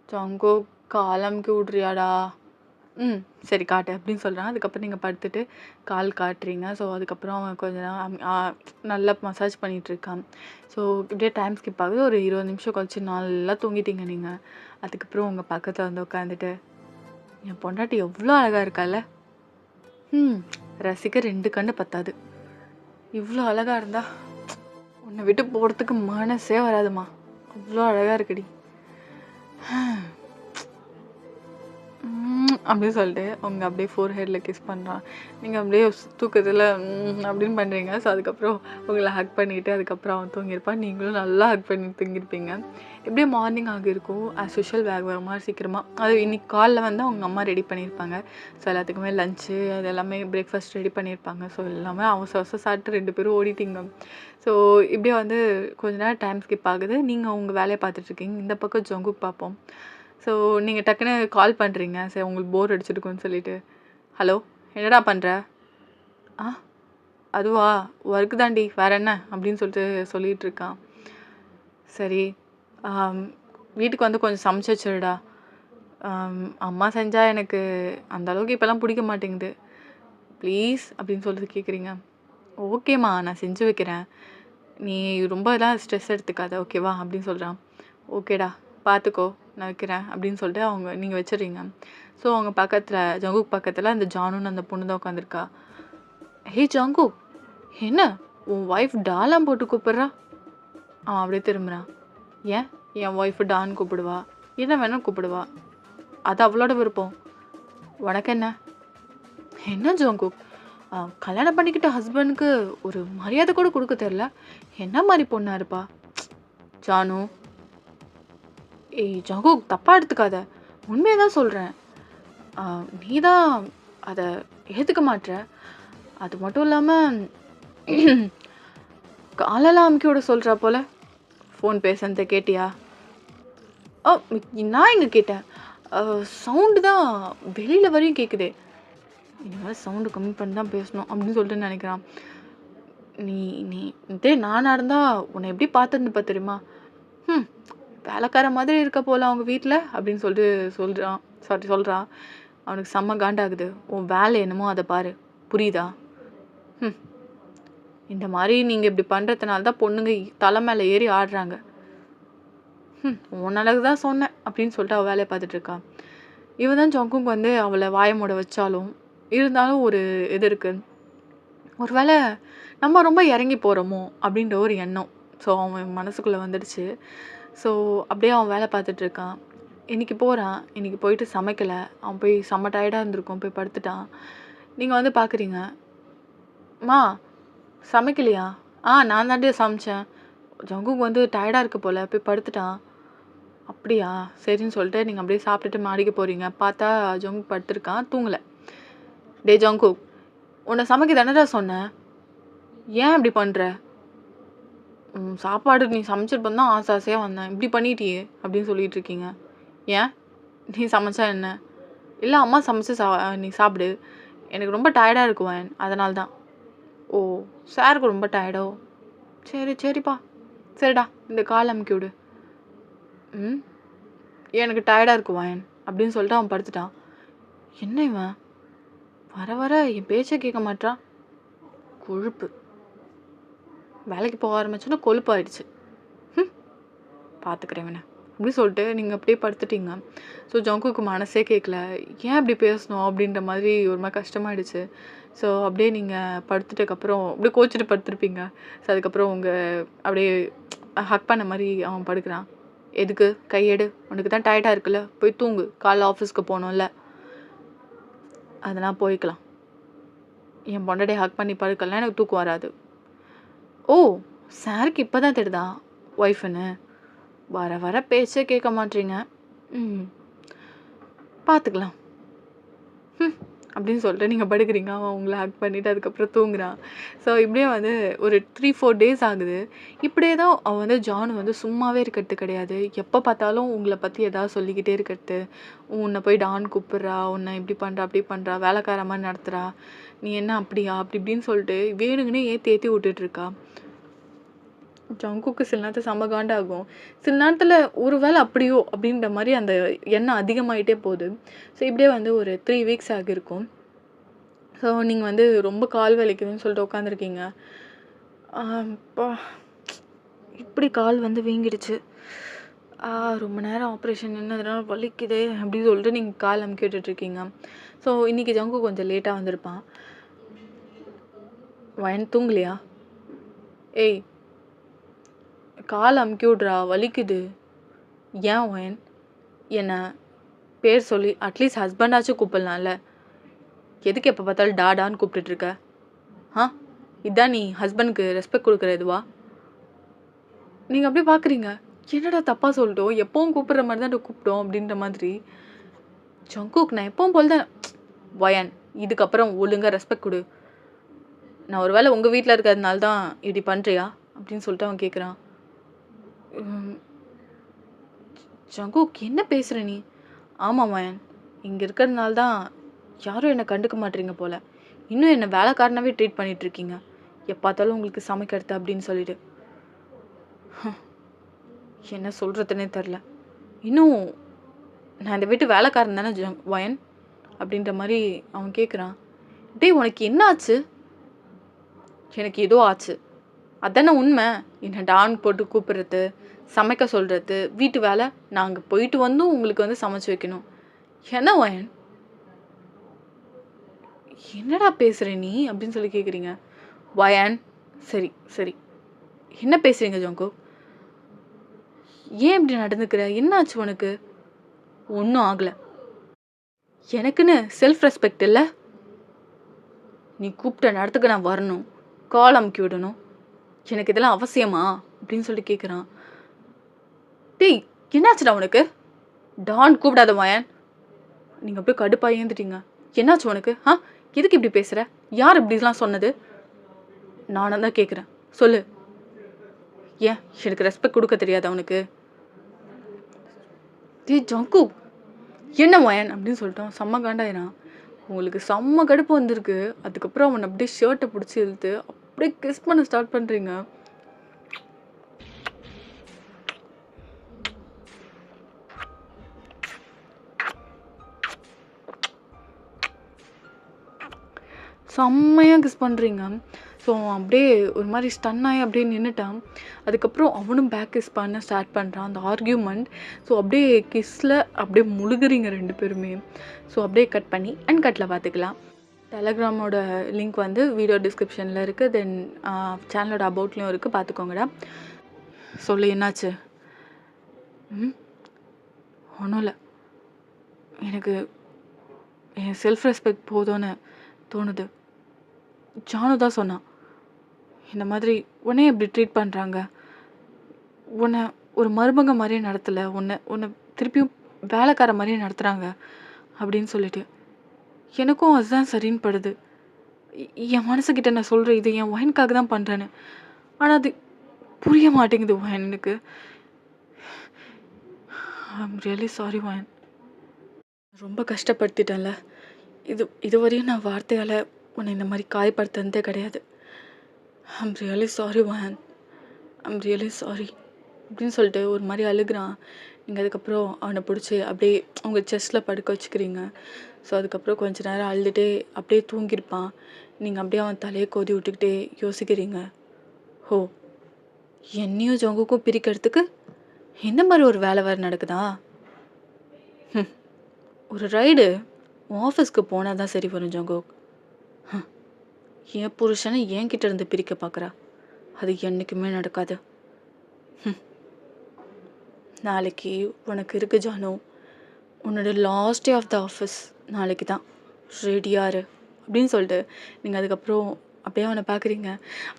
ஜங்குக் கால் அமுக்கி விடுறியாடா?" "ம். சரி காட்டு" அப்படின்னு சொல்றான். அதுக்கப்புறம் நீங்க படுத்துட்டு கால் காட்டுறீங்க. ஸோ அதுக்கப்புறம் அவன் கொஞ்ச நேரம் நல்லா மசாஜ் பண்ணிட்டுருக்கான். ஸோ இப்படியே டைம் ஸ்கிப் ஆகுது. ஒரு 20 நிமிஷம் கழிச்சு நல்லா தூங்கிட்டீங்க நீங்க. அதுக்கப்புறம் உங்க பக்கத்துல வந்து உட்காந்துட்டு, "என் பொண்டாட்டி எவ்ளோ அழகா இருக்கால்ல. ரசிக்க 2 கண்ணு பத்தாது. இவ்ளோ அழகா இருந்தா, உன்னை விட்டு போறதுக்கு மனசே வராதும்மா. அவ்ளோ அழகா இருக்குடி." அப்படின்னு சொல்லிட்டு அவங்க அப்படியே ஃபோர்ஹெட்ல கிஸ் பண்றான். நீங்க அப்படியே தூக்கத்துல அப்படின்னு பண்றீங்க. ஸோ அதுக்கப்புறம் உங்கள ஹக் பண்ணிட்டு அதுக்கப்புறம் அவன் தூங்கியிருப்பான். நீங்களும் நல்லா ஹக் பண்ணி தூங்கியிருப்பீங்க. இப்படியே மார்னிங் ஆகியிருக்கும். ஆஸ் யூஷுவல் வேகமா சீக்கிரமா அது இன்னைக்கு காலைல வந்து அவங்க அம்மா ரெடி பண்ணியிருப்பாங்க. ஸோ எல்லாத்துக்குமே லஞ்சு அது எல்லாமே பிரேக்ஃபாஸ்ட் ரெடி பண்ணியிருப்பாங்க. ஸோ எல்லாமே அவசர அவசரம் சாப்பிட்டு 2 பேரும் ஓடிட்டீங்க. ஸோ இப்படியே வந்து கொஞ்ச நேரம் டைம் ஸ்கிப் ஆகுது. நீங்க உங்க வேலைய பார்த்துட்ருக்கீங்க. இந்த பக்கம் ஜங்குக் பார்ப்போம். ஸோ நீங்க டக்குன்னு கால் பண்றீங்க. சரி உங்களுக்கு போர் அடிச்சிருக்குன்னு சொல்லிட்டு. "ஹலோ என்னடா பண்ற?" "ஆ அதுவா ஒர்க் தான்டி வேற என்ன?" அப்படின்னு சொல்லிட்டு இருக்கான். "சரி ஆம், வீட்டுக்கு வந்து கொஞ்சம் சமைச்சு வச்சுருடா. அம்மா செஞ்சா எனக்கு அந்த அளவுக்கு இப்போலாம் பிடிக்க மாட்டேங்குது. ப்ளீஸ்" அப்படின்னு சொல்லிட்டு கேட்குறீங்க. "ஓகேம்மா நான் செஞ்சு வைக்கிறேன். நீ ரொம்ப இதெல்லாம் ஸ்ட்ரெஸ் எடுத்துக்காத ஓகேவா?" அப்படின்னு சொல்றான். "ஓகேடா பார்த்துக்கோ நான் வைக்கிறேன்" அப்படின்னு சொல்லிட்டு நீங்க வச்சுடுறீங்க. ஸோ அவங்க பக்கத்துல ஜங்குக் பக்கத்துல அந்த ஜானுன்னு அந்த பொண்ணு தான் உட்காந்துருக்கா. "ஹே ஜங்குக், என்ன உன் ஒய்ஃப் டாலாம் போட்டு கூப்பிடுறா?" அவன் அப்படியே திரும்புறான். "ஏன் என் ஒய்ஃப் டான்னு கூப்பிடுவா, என்ன வேணா கூப்பிடுவா. அது அவளோட விருப்பம். உனக்கு என்ன?" "என்ன ஜங்குக், கல்யாணம் பண்ணிக்கிட்ட ஹஸ்பண்டுக்கு ஒரு மரியாதை கூட கொடுக்க தெரியல. என்ன மாதிரி பொண்ணா இருப்பா?" "ஜானு, ஏய் ஜங்குக் தப்பா எடுத்துக்காத. உண்மையை தான் சொல்றேன். நீ தான் அதை ஏத்துக்க மாட்ற. அது மட்டும் இல்லாம காலெல்லாம் அமுக்கி விட சொல்றா போல. ஃபோன் பேசுனத கேட்டியா?" "ஓ நான் எங்க கேட்டேன். சவுண்டு தான் வெளியில வரையும் கேட்குதே." "இனிமேல் சவுண்டு கம்மி பண்ணி தான் பேசணும்" அப்படின்னு சொல்லிட்டு நினைக்கிறான். "நீ நீ இதே நானா இருந்தா உன்னை எப்படி பார்த்துருந்துப்ப தெரியுமா? ம் வேலைக்கார மாதிரி இருக்க போல அவங்க வீட்டில்" அப்படின்னு சொல்கிறான். அவனுக்கு செம்ம காண்டாகுது. "உன் வேலை என்னமோ அதை பாரு, புரியுதா? ம் இந்த மாதிரி நீங்கள் இப்படி பண்ணுறதுனால தான் பொண்ணுங்க தலை மேலே ஏறி ஆடுறாங்க. உன் நல்லது தான் சொன்னேன்" அப்படின்னு சொல்லிட்டு அவள் வேலையை பார்த்துட்டு இருக்கா. இவன் தான் ஜங்குக் வந்து அவளை வாய மூட வச்சாலும் இருந்தாலும் ஒரு இது இருக்கு. ஒரு வேளை நம்ம ரொம்ப இறங்கி போகிறோமோ அப்படின்ற ஒரு எண்ணம் ஸோ அவன் மனசுக்குள்ளே வந்துடுச்சு. ஸோ அப்படியே அவன் வேலை பார்த்துட்டு இருக்கான். இன்னைக்கு போகிறான். இன்னைக்கு போயிட்டு சமைக்கலை. அவன் போய் செம்ம டயர்டாக இருந்திருக்கும். போய் படுத்துட்டான். நீங்கள் வந்து பார்க்குறீங்க, மா சமைக்கலையா? நான் தாண்டி சமைச்சேன். ஜங்குக்கு வந்து டயர்டாக இருக்க போல் போய் படுத்துட்டான். அப்படியா சரின்னு சொல்லிட்டு நீங்கள் அப்படியே சாப்பிட்டுட்டு மாடிக்கு போகிறீங்க. பார்த்தா ஜங்குக் படுத்துருக்கான், தூங்கலை. டே ஜங்குக், உன்னை சமைக்க தானடா சொன்னேன், ஏன் இப்படி பண்ணுற? சாப்பாடு நீ சமைச்சிருப்பேன் தான் ஆசை ஆசையாக வந்தேன், இப்படி பண்ணிட்டியே அப்படின்னு சொல்லிட்டு இருக்கீங்க. ஏன் நீ சமைச்சா என்ன? இல்லை அம்மா சமைச்சு நீ சாப்பிடு, எனக்கு ரொம்ப டயர்டாக இருக்குவேன் அதனால தான். ஓ சாருக்கு ரொம்ப டயர்டோ? சரிப்பா, சரிடா இந்த கால் அமுக்கி விடு. எனக்கு டயர்டாக இருக்குவேன் அப்படின்னு சொல்லிட்டு அவன் படுத்துட்டான். என்ன இவன் வர வர என் பேச்சை கேட்க மாட்டான். கொழுப்பு, வேலைக்கு போக ஆரம்பிச்சோன்னா கொழுப்பு ஆயிடுச்சு. பார்த்துக்கிறேன் இவனை அப்படி சொல்லிட்டு நீங்கள் அப்படியே படுத்துட்டீங்க. ஸோ ஜங்குக்கு மனசே கேட்கல, ஏன் அப்படி பேசணும் அப்படின்ற மாதிரி ஒரு மாதிரி கஷ்டமாயிடுச்சு. ஸோ அப்படியே நீங்கள் படுத்துட்டதுக்கப்புறம் அப்படியே கோச்சிட்டு படுத்துருப்பீங்க. ஸோ அதுக்கப்புறம் உங்கள் அப்படியே ஹக் பண்ண மாதிரி அவன் படுக்கிறான். எதுக்கு கையெடு, உனக்கு தான் டயர்டாக இருக்குல்ல, போய் தூங்கு, காலைல ஆஃபீஸ்க்கு போகணும்ல, அதெல்லாம் போய்க்கலாம். என் பொண்டாட்டி ஹக் பண்ணி படுக்கலாம், எனக்கு தூக்கம் வராது. ஓ சாருக்கு இப்போ தான் தெரியுதா ஒய்ஃபுன்னு? வர வர பேச்சே கேட்க மாட்டீங்க. பார்த்துக்கலாம் அப்படின்னு சொல்லிட்டு நீங்கள் படுக்கிறீங்க. அவன் உங்களை ஹக் பண்ணிவிட்டு அதுக்கப்புறம் தூங்குறான். ஸோ இப்படியே வந்து ஒரு 3-4 டேஸ் ஆகுது. இப்படியே தான் அவன் வந்து ஜானு வந்து சும்மாவே இருக்கிறது கிடையாது. எப்போ பார்த்தாலும் உங்களை பற்றி ஏதாவது சொல்லிக்கிட்டே இருக்கிறது. உன்னை போய் டான் கூப்பிட்றா, உன்னை இப்படி பண்ணுறா அப்படி பண்ணுறா, வேலைக்கார மாதிரி நடத்துகிறா, நீ என்ன அப்படியா அப்படி இப்படின்னு சொல்லிட்டு வேணுங்கன்னே ஏற்றி விட்டுட்ருக்கா. ஜங்குக்கு சில நேரத்தில் செம்ம காண்டாகும். சில நேரத்தில் ஒரு வேளை அப்படியோ அப்படின்ற மாதிரி அந்த எண்ணம் அதிகமாகிட்டே போகுது. ஸோ இப்படியே வந்து ஒரு 3 வீக்ஸ் ஆகியிருக்கும். ஸோ நீங்கள் வந்து ரொம்ப கால் வலிக்குதுன்னு சொல்லிட்டு உட்காந்துருக்கீங்க. இப்போ இப்படி கால் வந்து வீங்கிடுச்சு, ரொம்ப நேரம் ஆப்ரேஷன் நின்னதுனால வலிக்குது அப்படின்னு சொல்லிட்டு நீங்கள் கால் அமுக்கி விட்டுட்ருக்கீங்க. ஸோ இன்றைக்கி ஜங்கு கொஞ்சம் லேட்டாக வந்திருப்பான். வயன் தூங்கலையா? ஏய் கால் அமுக்கி விட்றா, வலிக்குது. ஏன் ஒயன் என்ன பேர் சொல்லி அட்லீஸ்ட் ஹஸ்பண்டாச்சும் கூப்பிடலாம்ல, எதுக்கு எப்போ பார்த்தாலும் டாடான்னு கூப்பிட்டுட்ருக்க? இதான் நீ ஹஸ்பண்டுக்கு ரெஸ்பெக்ட் கொடுக்குற இதுவா? நீங்கள் அப்படியே பார்க்குறீங்க, என்னடா தப்பாக சொல்லிட்டோம், எப்பவும் கூப்பிட்ற மாதிரி தான் கூப்பிட்டோம் அப்படின்ற மாதிரி. ஜங்குக் நான் எப்பவும் போல் தான். ஒயன் இதுக்கப்புறம் ஒழுங்காக ரெஸ்பெக்ட் கொடு. நான் ஒரு வேளை உங்கள் வீட்டில் இருக்கிறதுனால தான் இப்படி பண்ணுறியா அப்படின்னு சொல்லிட்டு அவன் கேட்குறான். ஜங்குக் என்ன பேசுகிற நீ? ஆமாம் வயன், இங்கே இருக்கிறதுனால தான் யாரும் என்னை கண்டுக்க மாட்டேறீங்க போல். இன்னும் என்னை வேலைக்காரனாகவே ட்ரீட் பண்ணிகிட்ருக்கீங்க, பார்த்தாலும் உங்களுக்கு சமைக்கிறது அப்படின்னு சொல்லிட்டு. என்ன சொல்கிறதுனே தெரில. இன்னும் நான் இந்த வீட்டு வேலைக்காரன் தானே வயன் அப்படின்ற மாதிரி அவன் கேட்குறான். டேய் உனக்கு என்ன ஆச்சு? எனக்கு ஏதோ ஆச்சு, அதானே உண்மை. என்னை டான் போட்டு கூப்பிட்றது, சமைக்க சொல்கிறது, வீட்டு வேலை நாங்கள் போயிட்டு வந்தும் உங்களுக்கு வந்து சமைச்சு வைக்கணும். என்ன வயன் என்னடா பேசுகிற நீ அப்படின்னு சொல்லி கேட்குறீங்க. வயன் சரி என்ன பேசுகிறீங்க ஜங்கு? ஏன் இப்படி நடந்துக்கிற? என்ன ஆச்சு உனக்கு? ஒன்றும் ஆகலை. எனக்குன்னு செல்ஃப் ரெஸ்பெக்ட் இல்லை? நீ கூப்பிட்ட நேரத்துக்கு நான் வரணும், கால் அமுக்கி விடணும், எனக்கு இதெல்லாம் அவசியமா அப்படின்னு சொல்லி கேட்குறான். டேய் என்னாச்சுடா உனக்கு? டான் கூப்பிடாத வயன். நீங்கள் அப்படியே கடுப்பாக ஏந்துட்டீங்க. என்னாச்சு உனக்கு? எதுக்கு இப்படி பேசுகிற? யார் இப்படிலாம் சொன்னது? நானும் தான் கேட்குறேன், சொல்லு. ஏன் எனக்கு ரெஸ்பெக்ட் கொடுக்க தெரியாது அவனுக்கு? டேய் ஜங்கு என்ன வயன் அப்படின்னு சொல்லிட்டோம். செம்ம காண்டாயிரான். உங்களுக்கு செம்ம கடுப்பு வந்திருக்கு. அதுக்கப்புறம் அவனை அப்படியே ஷர்ட்டை பிடிச்சி இழுத்து அப்படியே கிஸ் பண்ண ஸ்டார்ட் பண்ணுறீங்க. செம்மையாக கிஸ் பண்ணுறீங்க. ஸோ அப்படியே ஒரு மாதிரி ஸ்டன் ஆகி அப்படியே நின்றுட்டான். அதுக்கப்புறம் அவனும் பேக் கிஸ் பண்ண ஸ்டார்ட் பண்ணுறான். அந்த ஆர்கியூமெண்ட் ஸோ அப்படியே கிஸ்ஸில் அப்படியே முழுகுறீங்க 2 பேருமே. ஸோ அப்படியே கட் பண்ணி அன்கட்டில் பார்த்துக்கலாம். டெலகிராமோட லிங்க் வந்து வீடியோ டிஸ்கிரிப்ஷனில் இருக்குது. தென் சேனலோட அபவுட்லேயும் இருக்குது, பார்த்துக்கோங்கடா. சொல்லு, என்னாச்சு? ஒன்றும் இல்லை, எனக்கு என் செல்ஃப் ரெஸ்பெக்ட் போதும்னு தோணுது. ஜானு தான் சொன்னான், இந்த மாதிரி உன்னை எப்படி ட்ரீட் பண்ணுறாங்க, உன்னை ஒரு மருமக மாதிரியே நடத்தலை, உன்னை திருப்பியும் வேலைக்கார மாதிரியே நடத்துகிறாங்க அப்படின்னு சொல்லிட்டு. எனக்கும் அதுதான் சரின்னு படுது. என் மனசுக்கிட்ட நான் சொல்கிறேன், இது என் ஒயனுக்காக தான் பண்ணுறேன்னு. ஆனால் அது புரிய மாட்டேங்குது ஒயன் எனக்கு. I'm really sorry wine. ரொம்ப கஷ்டப்படுத்திட்டேன்ல. இதுவரையும் நான் வார்த்தையால் உன்னை இந்த மாதிரி காயப்படுத்துனதே கிடையாது. I'm really sorry wine, I'm really sorry அப்படின்னு சொல்லிட்டு ஒரு மாதிரி அழுகிறான். நீங்கள் அதுக்கப்புறம் அவனை பிடிச்சி அப்படியே உங்கள் செஸ்ட்டில் படுக்க வச்சுக்கிறீங்க. ஸோ அதுக்கப்புறம் கொஞ்ச நேரம் அழுதுகிட்டே அப்படியே தூங்கியிருப்பான். நீங்கள் அப்படியே அவன் தலையை கோதி விட்டுக்கிட்டே யோசிக்கிறீங்க, ஹோ, என்னையும் ஜங்குக்கும் பிரிக்கிறதுக்கு இந்த மாதிரி ஒரு வேலை வேறு நடக்குதா? ஒரு ரைடு ஆஃபீஸ்க்கு போனால் தான் சரி வரும் ஜங்குக். என் புருஷனை என்கிட்ட இருந்து பிரிக்க பார்க்குறா, அது என்றைக்குமே நடக்காது. நாளைக்கு உனக்கு இருக்கு ஜானு, உன்னோட last day of the office நாளைக்கு தான், ரெடியாரு அப்படின்னு சொல்லிட்டு நீங்கள் அதுக்கப்புறம் அப்படியே அவனை பார்க்குறீங்க.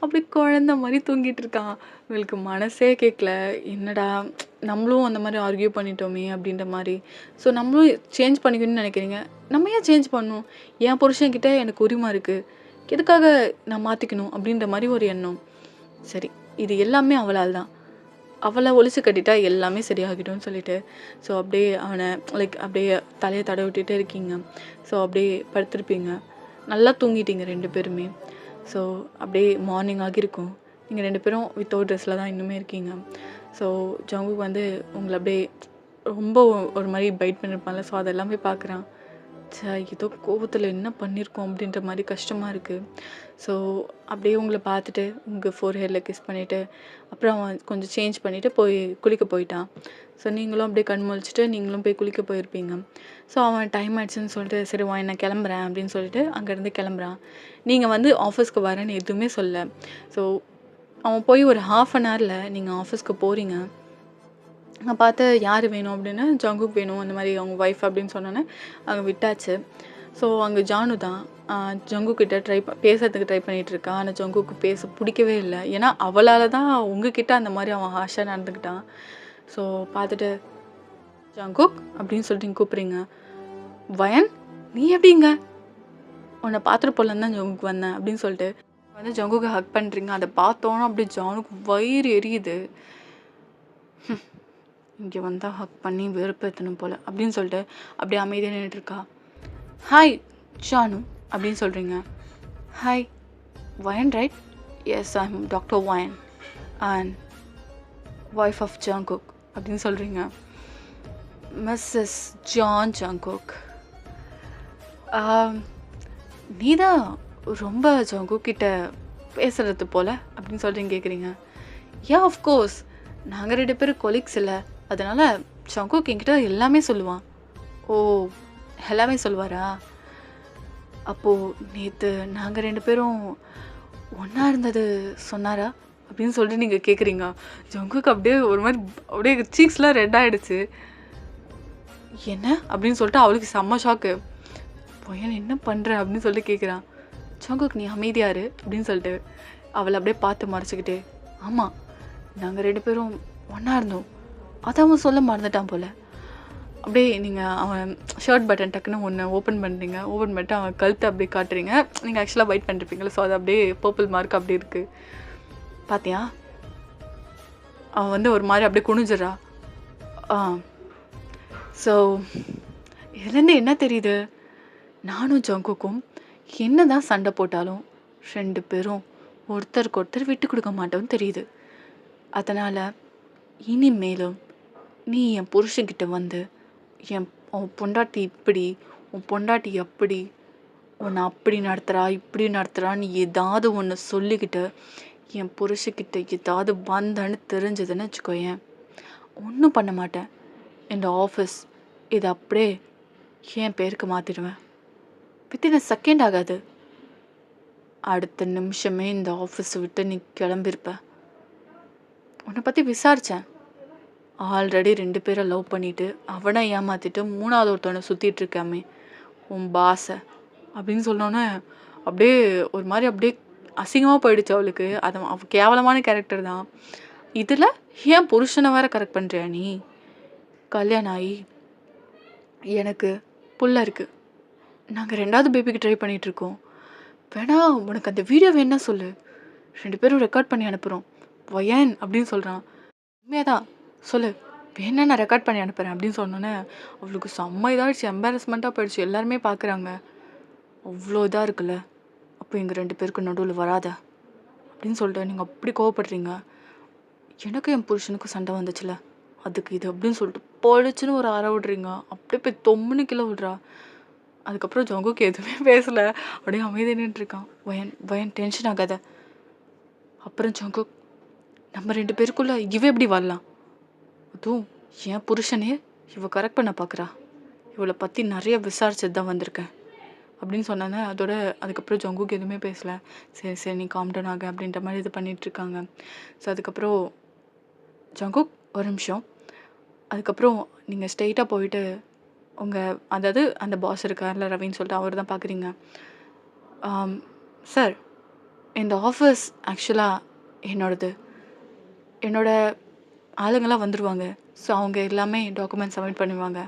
அப்படி குழந்த மாதிரி தூங்கிட்டு இருக்கான். உங்களுக்கு மனசே கேட்கல, என்னடா நம்மளும் அந்த மாதிரி ஆர்கியூ பண்ணிட்டோமே அப்படின்ற மாதிரி. ஸோ நம்மளும் சேஞ்ச் பண்ணிக்கணும்னு நினைக்கிறீங்க. நம்ம ஏன் சேஞ்ச் பண்ணணும்? என் புருஷன்கிட்ட எனக்கு உரிமை இருக்குது, எதுக்காக நான் மாற்றிக்கணும் அப்படின்ற மாதிரி ஒரு எண்ணம். சரி, இது எல்லாமே அவளால் தான், அவளை ஒழிச்சு கட்டிட்டா எல்லாமே சரியாகிடும்னு சொல்லிட்டு ஸோ அப்படியே அவனை லைக் அப்படியே தலையை தடவி விட்டுட்டே இருக்கீங்க. ஸோ அப்படியே படுத்திருப்பீங்க, நல்லா தூங்கிட்டீங்க 2 பேருமே. ஸோ அப்படியே மார்னிங் ஆகியிருக்கும். நீங்கள் 2 பேரும் வித்தவுட் ட்ரெஸ்ஸில் தான் இன்னுமே இருக்கீங்க. ஸோ ஜங்குக் வந்து உங்களை அப்படியே ரொம்ப ஒரு மாதிரி பைட் பண்ணியிருப்பான்ல. ஸோ அதெல்லாமே பார்க்குறான். ஏதோ கோபத்தில் என்ன பண்ணியிருக்கோம் அப்படின்ற மாதிரி கஷ்டமாக இருக்குது. ஸோ அப்படியே உங்களை பார்த்துட்டு உங்கள் ஃபோர்ஹெட்டில் கிஸ் பண்ணிவிட்டு அப்புறம் அவன் கொஞ்சம் சேஞ்ச் பண்ணிவிட்டு போய் குளிக்க போயிட்டான். ஸோ நீங்களும் அப்படியே கண் முழிச்சிட்டு நீங்களும் போய் குளிக்க போயிருப்பீங்க. ஸோ அவன் டைம் ஆயிடுச்சுன்னு சொல்லிட்டு சரி வா நான் கிளம்புறேன் அப்படின்னு சொல்லிட்டு அங்கேருந்து கிளம்புறான். நீங்கள் வந்து ஆஃபீஸ்க்கு வரேன்னு எதுவுமே சொல்ல. ஸோ அவன் போய் ஒரு 1/2 ஹவரில் நீங்கள் ஆஃபீஸ்க்கு போகிறீங்க. நான் பார்த்து யார் வேணும் அப்படின்னு, ஜங்குக் வேணும் அந்த மாதிரி அவங்க ஒய்ஃப் அப்படின்னு சொன்னோன்னே அங்கே விட்டாச்சு. ஸோ அங்கே ஜானு தான் ஜங்குக்கிட்ட பேசுறதுக்கு ட்ரை பண்ணிகிட்டு இருக்கான். ஆனால் ஜங்குக்கு பேச பிடிக்கவே இல்லை. ஏன்னா அவளால் தான் உங்ககிட்ட அந்த மாதிரி அவன் ஹாஷாக நடந்துக்கிட்டான். ஸோ பார்த்துட்டு ஜங்குக் அப்படின்னு சொல்லிட்டு நீங்கள் கூப்பிட்றீங்க. வயன், நீ எப்படிங்க? உன்னை பார்த்துட்டு போலன்னு தான் ஜங்குக்கு வந்தேன் அப்படின்னு சொல்லிட்டு வந்து ஜங்குக்கு ஹக் பண்ணுறீங்க. அதை பார்த்தோன்னா அப்படி ஜானுக்கு வயிறு எரியுது. இங்கே வந்தால் ஹக் பண்ணி வெறுப்பேற்றணும் போல் அப்படின்னு சொல்லிட்டு அப்படியே அமைதியாக நின்றுட்டுருக்கா. ஹாய் ஜானு அப்படின்னு சொல்கிறீங்க. ஹாய் வயன் right? Yes, I am doctor வயன் அண்ட் ஒய்ஃப் ஆஃப் ஜங்குக் அப்படின்னு சொல்கிறீங்க. மிஸ்ஸஸ் ஜான் ஜங்குக், நீ தான் ரொம்ப ஜங்குக் கிட்ட பேசுகிறது போல் அப்படின்னு சொல்கிறீங்க கேட்குறீங்க. யா ஆஃப்கோர்ஸ், நாங்கள் 2 பேரும் கொலீக்ஸ் இல்லை, அதனால் ஜங்குக் என்கிட்ட எல்லாமே சொல்லுவான். ஓ, எல்லாமே சொல்லுவாரா? அப்போது நேற்று நாங்கள் 2 பேரும் ஒன்றா இருந்தது சொன்னாரா அப்படின்னு சொல்லிட்டு நீங்கள் கேட்குறீங்க. ஜங்குக்கு அப்படியே ஒரு மாதிரி அப்படியே சீக்ஸ்லாம் ரெட் ஆகிடுச்சு. என்ன அப்படின்னு சொல்லிட்டு அவளுக்கு செம்ம ஷாக்கு. பையன் என்ன பண்ணுற அப்படின்னு சொல்லிட்டு கேட்குறான். ஜங்குக் நீ அமைதியாரு அப்படின்னு சொல்லிட்டு அவளை அப்படியே பார்த்து மறைச்சிக்கிட்டு, ஆமாம் நாங்கள் 2 பேரும் ஒன்றா இருந்தோம், அதை அவன் சொல்ல மறந்துட்டான் போல். அப்படியே நீங்கள் அவன் ஷர்ட் பட்டன் டக்குன்னு ஒன்று ஓப்பன் பண்ணுறீங்க. ஓப்பன் பண்ணிட்டு அவன் கழுத்தை அப்படியே காட்டுறீங்க. நீங்கள் ஆக்சுவலாக பைட் பண்ணிருப்பீங்களா, ஸோ அது அப்படியே பர்பிள் மார்க் அப்படி இருக்குது. பார்த்தியா, அவன் வந்து ஒரு மாதிரி அப்படியே குனிஞ்சிடறா. ஸோ இதுலேருந்து என்ன தெரியுது, நானும் ஜங்குக்கும் என்ன தான் சண்டை போட்டாலும் 2 பேரும் ஒருத்தருக்கு ஒருத்தர் விட்டு கொடுக்க மாட்டோம்னு தெரியுது. அதனால் இனிமேலும் நீ என் புருஷன்கிட்ட வந்து உன் பொண்டாட்டி இப்படி உன் பொண்டாட்டி அப்படி உன்னை அப்படி நடத்துகிறா இப்படி நடத்துகிறான்னு ஏதாவது ஒன்று சொல்லிக்கிட்டு என் புருஷக்கிட்ட ஏதாவது வந்தேன்னு தெரிஞ்சதுன்னு வச்சுக்கோயேன், ஒன்றும் பண்ண மாட்டேன். இந்த ஆஃபீஸ் இதை அப்படியே என் பேருக்கு மாற்றிடுவேன். வித்தின் செகண்ட் ஆகாது, அடுத்த நிமிஷமே இந்த ஆஃபீஸை விட்டு நீ கிளம்பிருப்ப. உன்னை பற்றி விசாரித்தேன். ஆல்ரெடி 2 பேரை லவ் பண்ணிட்டு அவனை ஏமாற்றிட்டு 3வது ஒருத்தவனை சுற்றிட்டு இருக்காமே உன் பாஸை அப்படின்னு சொன்னோன்னே அப்படியே ஒரு மாதிரி அப்படியே அசிங்கமாக போயிடுச்சு அவளுக்கு. அது அவள் கேவலமான கேரக்டர் தான். இதில் ஏன் புருஷனை வேற கரெக்ட் பண்ணுறியா நீ? கல்யாணம் ஆகி எனக்கு புள்ள இருக்குது, நாங்கள் 2வது பேபிக்கு ட்ரை பண்ணிகிட்ருக்கோம். வேணா உனக்கு அந்த வீடியோ வேணா சொல்லு, 2 பேரும் ரெக்கார்ட் பண்ணி அனுப்புகிறோம் வயன் அப்படின்னு சொல்கிறான். உண்மையாதான் சொல்லு, வேணா நான் ரெக்கார்ட் பண்ணி அனுப்புகிறேன் அப்படின்னு சொன்னோன்னே அவளுக்கு செம்ம இதாகிடுச்சு, எம்பாரஸ்மெண்ட்டாக போயிடுச்சு. எல்லாருமே பார்க்குறாங்க, அவ்வளோ இதாக இருக்குல்ல. அப்போ எங்கள் 2 பேருக்கு நடுவில் வராத அப்படின்னு சொல்லிட்டு நீங்கள் அப்படி கோவப்படுறீங்க. எனக்கு என் புருஷனுக்கும் சண்டை வந்துச்சுல, அதுக்கு இது அப்படின்னு சொல்லிட்டு பொழிச்சுன்னு ஒரு அற விடுறீங்க. அப்படியே போய் தொம்முன்னு கீழே விடுறா. அதுக்கப்புறம் ஜங்குக்கு எதுவுமே பேசலை, அப்படியே அமைதி நின்றுருக்கான். வயன் டென்ஷன் ஆகாத. அப்புறம் ஜங்கு, நம்ம 2 பேருக்குள்ள இவ எப்படி வரலாம்? அதுவும் என் புருஷனே இவ கரெக்ட் பண்ண பார்க்குறா, இவளை பற்றி நிறைய விசாரிச்சது தான் வந்திருக்கேன் அப்படின்னு சொன்னாங்க. அதுக்கப்புறம் ஜங்குக்கு எதுவுமே பேசலை. சரி சரி நீ காம்டன் ஆக அப்படின்ற மாதிரி இது பண்ணிகிட்ருக்காங்க. ஸோ அதுக்கப்புறம் ஜங்குக் ஒரு நிமிஷம், அதுக்கப்புறம் நீங்கள் ஸ்ட்ரெயிட்டாக போயிட்டு அதாவது அந்த பாஸ் இருக்கார்ல ரவின்னு சொல்லிட்டு அவர் தான் பார்க்குறீங்க. சார், இந்த ஆஃபீஸ் ஆக்சுவலாக என்னோட ஆளுங்களாம் வந்துடுவாங்க. ஸோ அவங்க எல்லாமே டாக்குமெண்ட் சப்மிட் பண்ணுவாங்க.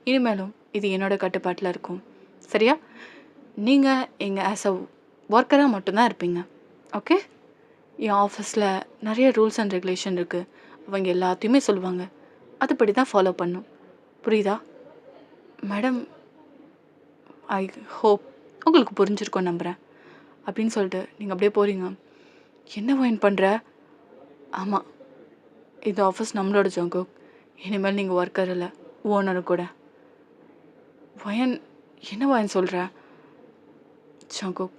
இனிமேலும் இது என்னோடய கட்டுப்பாட்டில் இருக்கும், சரியா? நீங்கள் எங்கள் ஆஸ் அ ஒர்க்கராக மட்டும்தான் இருப்பீங்க, ஓகே? என் ஆஃபீஸில் நிறைய ரூல்ஸ் அண்ட் ரெகுலேஷன் இருக்குது, அவங்க எல்லாத்தையுமே சொல்லுவாங்க, அதுபடி தான் ஃபாலோ பண்ணும், புரியுதா? மேடம், ஐ ஹோப் உங்களுக்கு புரிஞ்சிருக்கோம் நம்புகிறேன் அப்படின்னு சொல்லிட்டு நீங்கள் அப்படியே போகிறீங்க. என்ன வயன் பண்ணுற? ஆமாம், இது ஆஃபீஸ் நம்மளோட ஜங்குக், இனிமேல் நீங்கள் ஒர்க்கர் இல்லை, ஓனரு கூட. வயன், என்ன வயன் சொல்கிற? ஜங்குக்,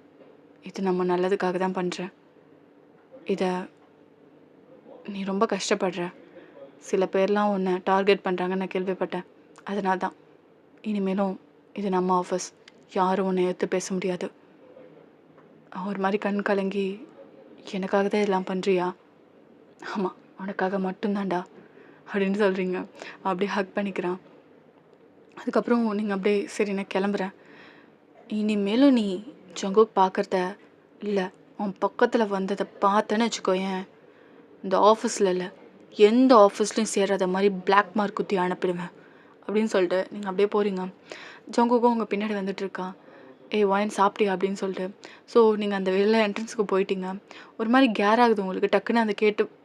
இது நம்ம நல்லதுக்காக தான் பண்ணுறேன். இதை நீ ரொம்ப கஷ்டப்படுற, சில பேர்லாம் உன்னை டார்கெட் பண்ணுறாங்கன்னு நான் கேள்விப்பட்டேன். அதனால தான் இனிமேலும் இது நம்ம ஆஃபீஸ், யாரும் உன்னை எடுத்து பேச முடியாது. ஒரு மாதிரி கண் கலங்கி, எனக்காக தான் இதெல்லாம் பண்ணுறியா? ஆமாம், உனக்காக மட்டும்தான்டா அப்படின்னு சொல்கிறீங்க. அப்படியே ஹக் பண்ணிக்கிறான். அதுக்கப்புறம் நீங்கள் அப்படியே சரி நான் கிளம்புறேன், இனிமேலும் நீ ஜங்குக் பார்க்குறத இல்லை உன் பக்கத்தில் வந்ததை பார்த்தேன்னு வச்சுக்கோயேன், இந்த ஆஃபீஸில் இல்லை எந்த ஆஃபீஸ்லையும் சேராத மாதிரி பிளாக் மார்க் குத்தி அனுப்பிடுவேன் அப்படின்னு சொல்லிட்டு நீங்கள் அப்படியே போகிறீங்க. ஜங்குக்கும் உங்கள் பின்னாடி வந்துட்டுருக்கா. ஒயின் சாப்பிட்டியா அப்படின்னு சொல்லிட்டு. ஸோ நீங்கள் அந்த வெளில என்ட்ரன்ஸுக்கு போயிட்டீங்க. ஒரு மாதிரி கேர் ஆகுது உங்களுக்கு, டக்குன்னு அந்த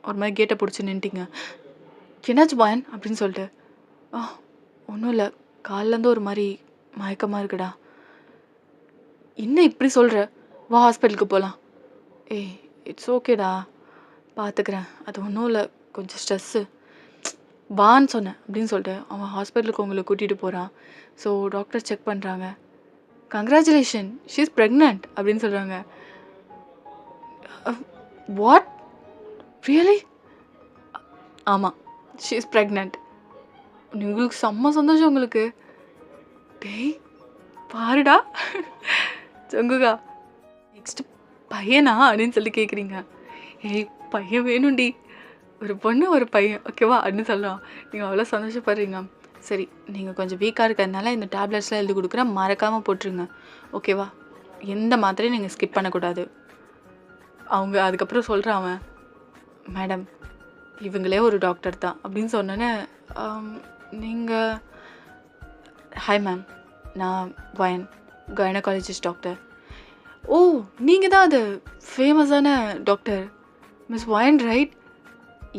ஒரு மாதிரி கேட்டை பிடிச்சி நின்ட்டிங்க. என்னாச்சு பாயன் அப்படின்னு சொல்லிட்டு. ஒன்றும் இல்லை, காலிலேருந்து ஒரு மாதிரி மயக்கமாக இருக்குடா. என்ன இப்படி சொல்கிற? வா ஹாஸ்பிட்டலுக்கு போகலாம். இட்ஸ் ஓகேடா, பார்த்துக்கிறேன், அது ஒன்றும் இல்லை, கொஞ்சம் ஸ்ட்ரெஸ்ஸு, வான்னு சொன்னேன் அப்படின்னு சொல்லிட்டு அவன் ஹாஸ்பிட்டலுக்கு உங்களை கூட்டிகிட்டு போகிறான். ஸோ டாக்டர் செக் பண்ணுறாங்க. கங்க்ராச்சுலேஷன், ஷீ இஸ் ப்ரெக்னென்ட் அப்படின்னு சொல்கிறாங்க. What, really? ஆமாம், ஷீ இஸ் ப்ரெக்னென்ட். உங்களுக்கு செம்ம சந்தோஷம் உங்களுக்கு. டேய் பாருடா ஜங்குகா, நெக்ஸ்ட் பையனா அப்படின்னு சொல்லி கேட்குறீங்க. பையன் வேணும்டி, ஒரு பொண்ணு ஒரு பையன், ஓகேவா அப்படின்னு சொல்லலாம். நீங்கள் அவ்வளோ சந்தோஷப்படுறீங்க. சரி, நீங்கள் கொஞ்சம் வீக்காக இருக்கிறதுனால இந்த டேப்லெட்ஸ்லாம் எழுதி கொடுக்குறேன், மறக்காமல் போட்டுருங்க, ஓகேவா? எந்த மாத்திரையும் நீங்கள் ஸ்கிப் பண்ணக்கூடாது. அவங்க அதுக்கப்புறம் சொல்கிறான் அவன், மேடம் இவங்களே ஒரு டாக்டர் தான் அப்படின்னு சொன்னோன்னே, நீங்கள் ஹாய் மேம், நான் வயன், கைனகாலஜிஸ்ட் டாக்டர். ஓ, நீங்கள் தான் அது ஃபேமஸான டாக்டர் மிஸ் வயன் ரைட்?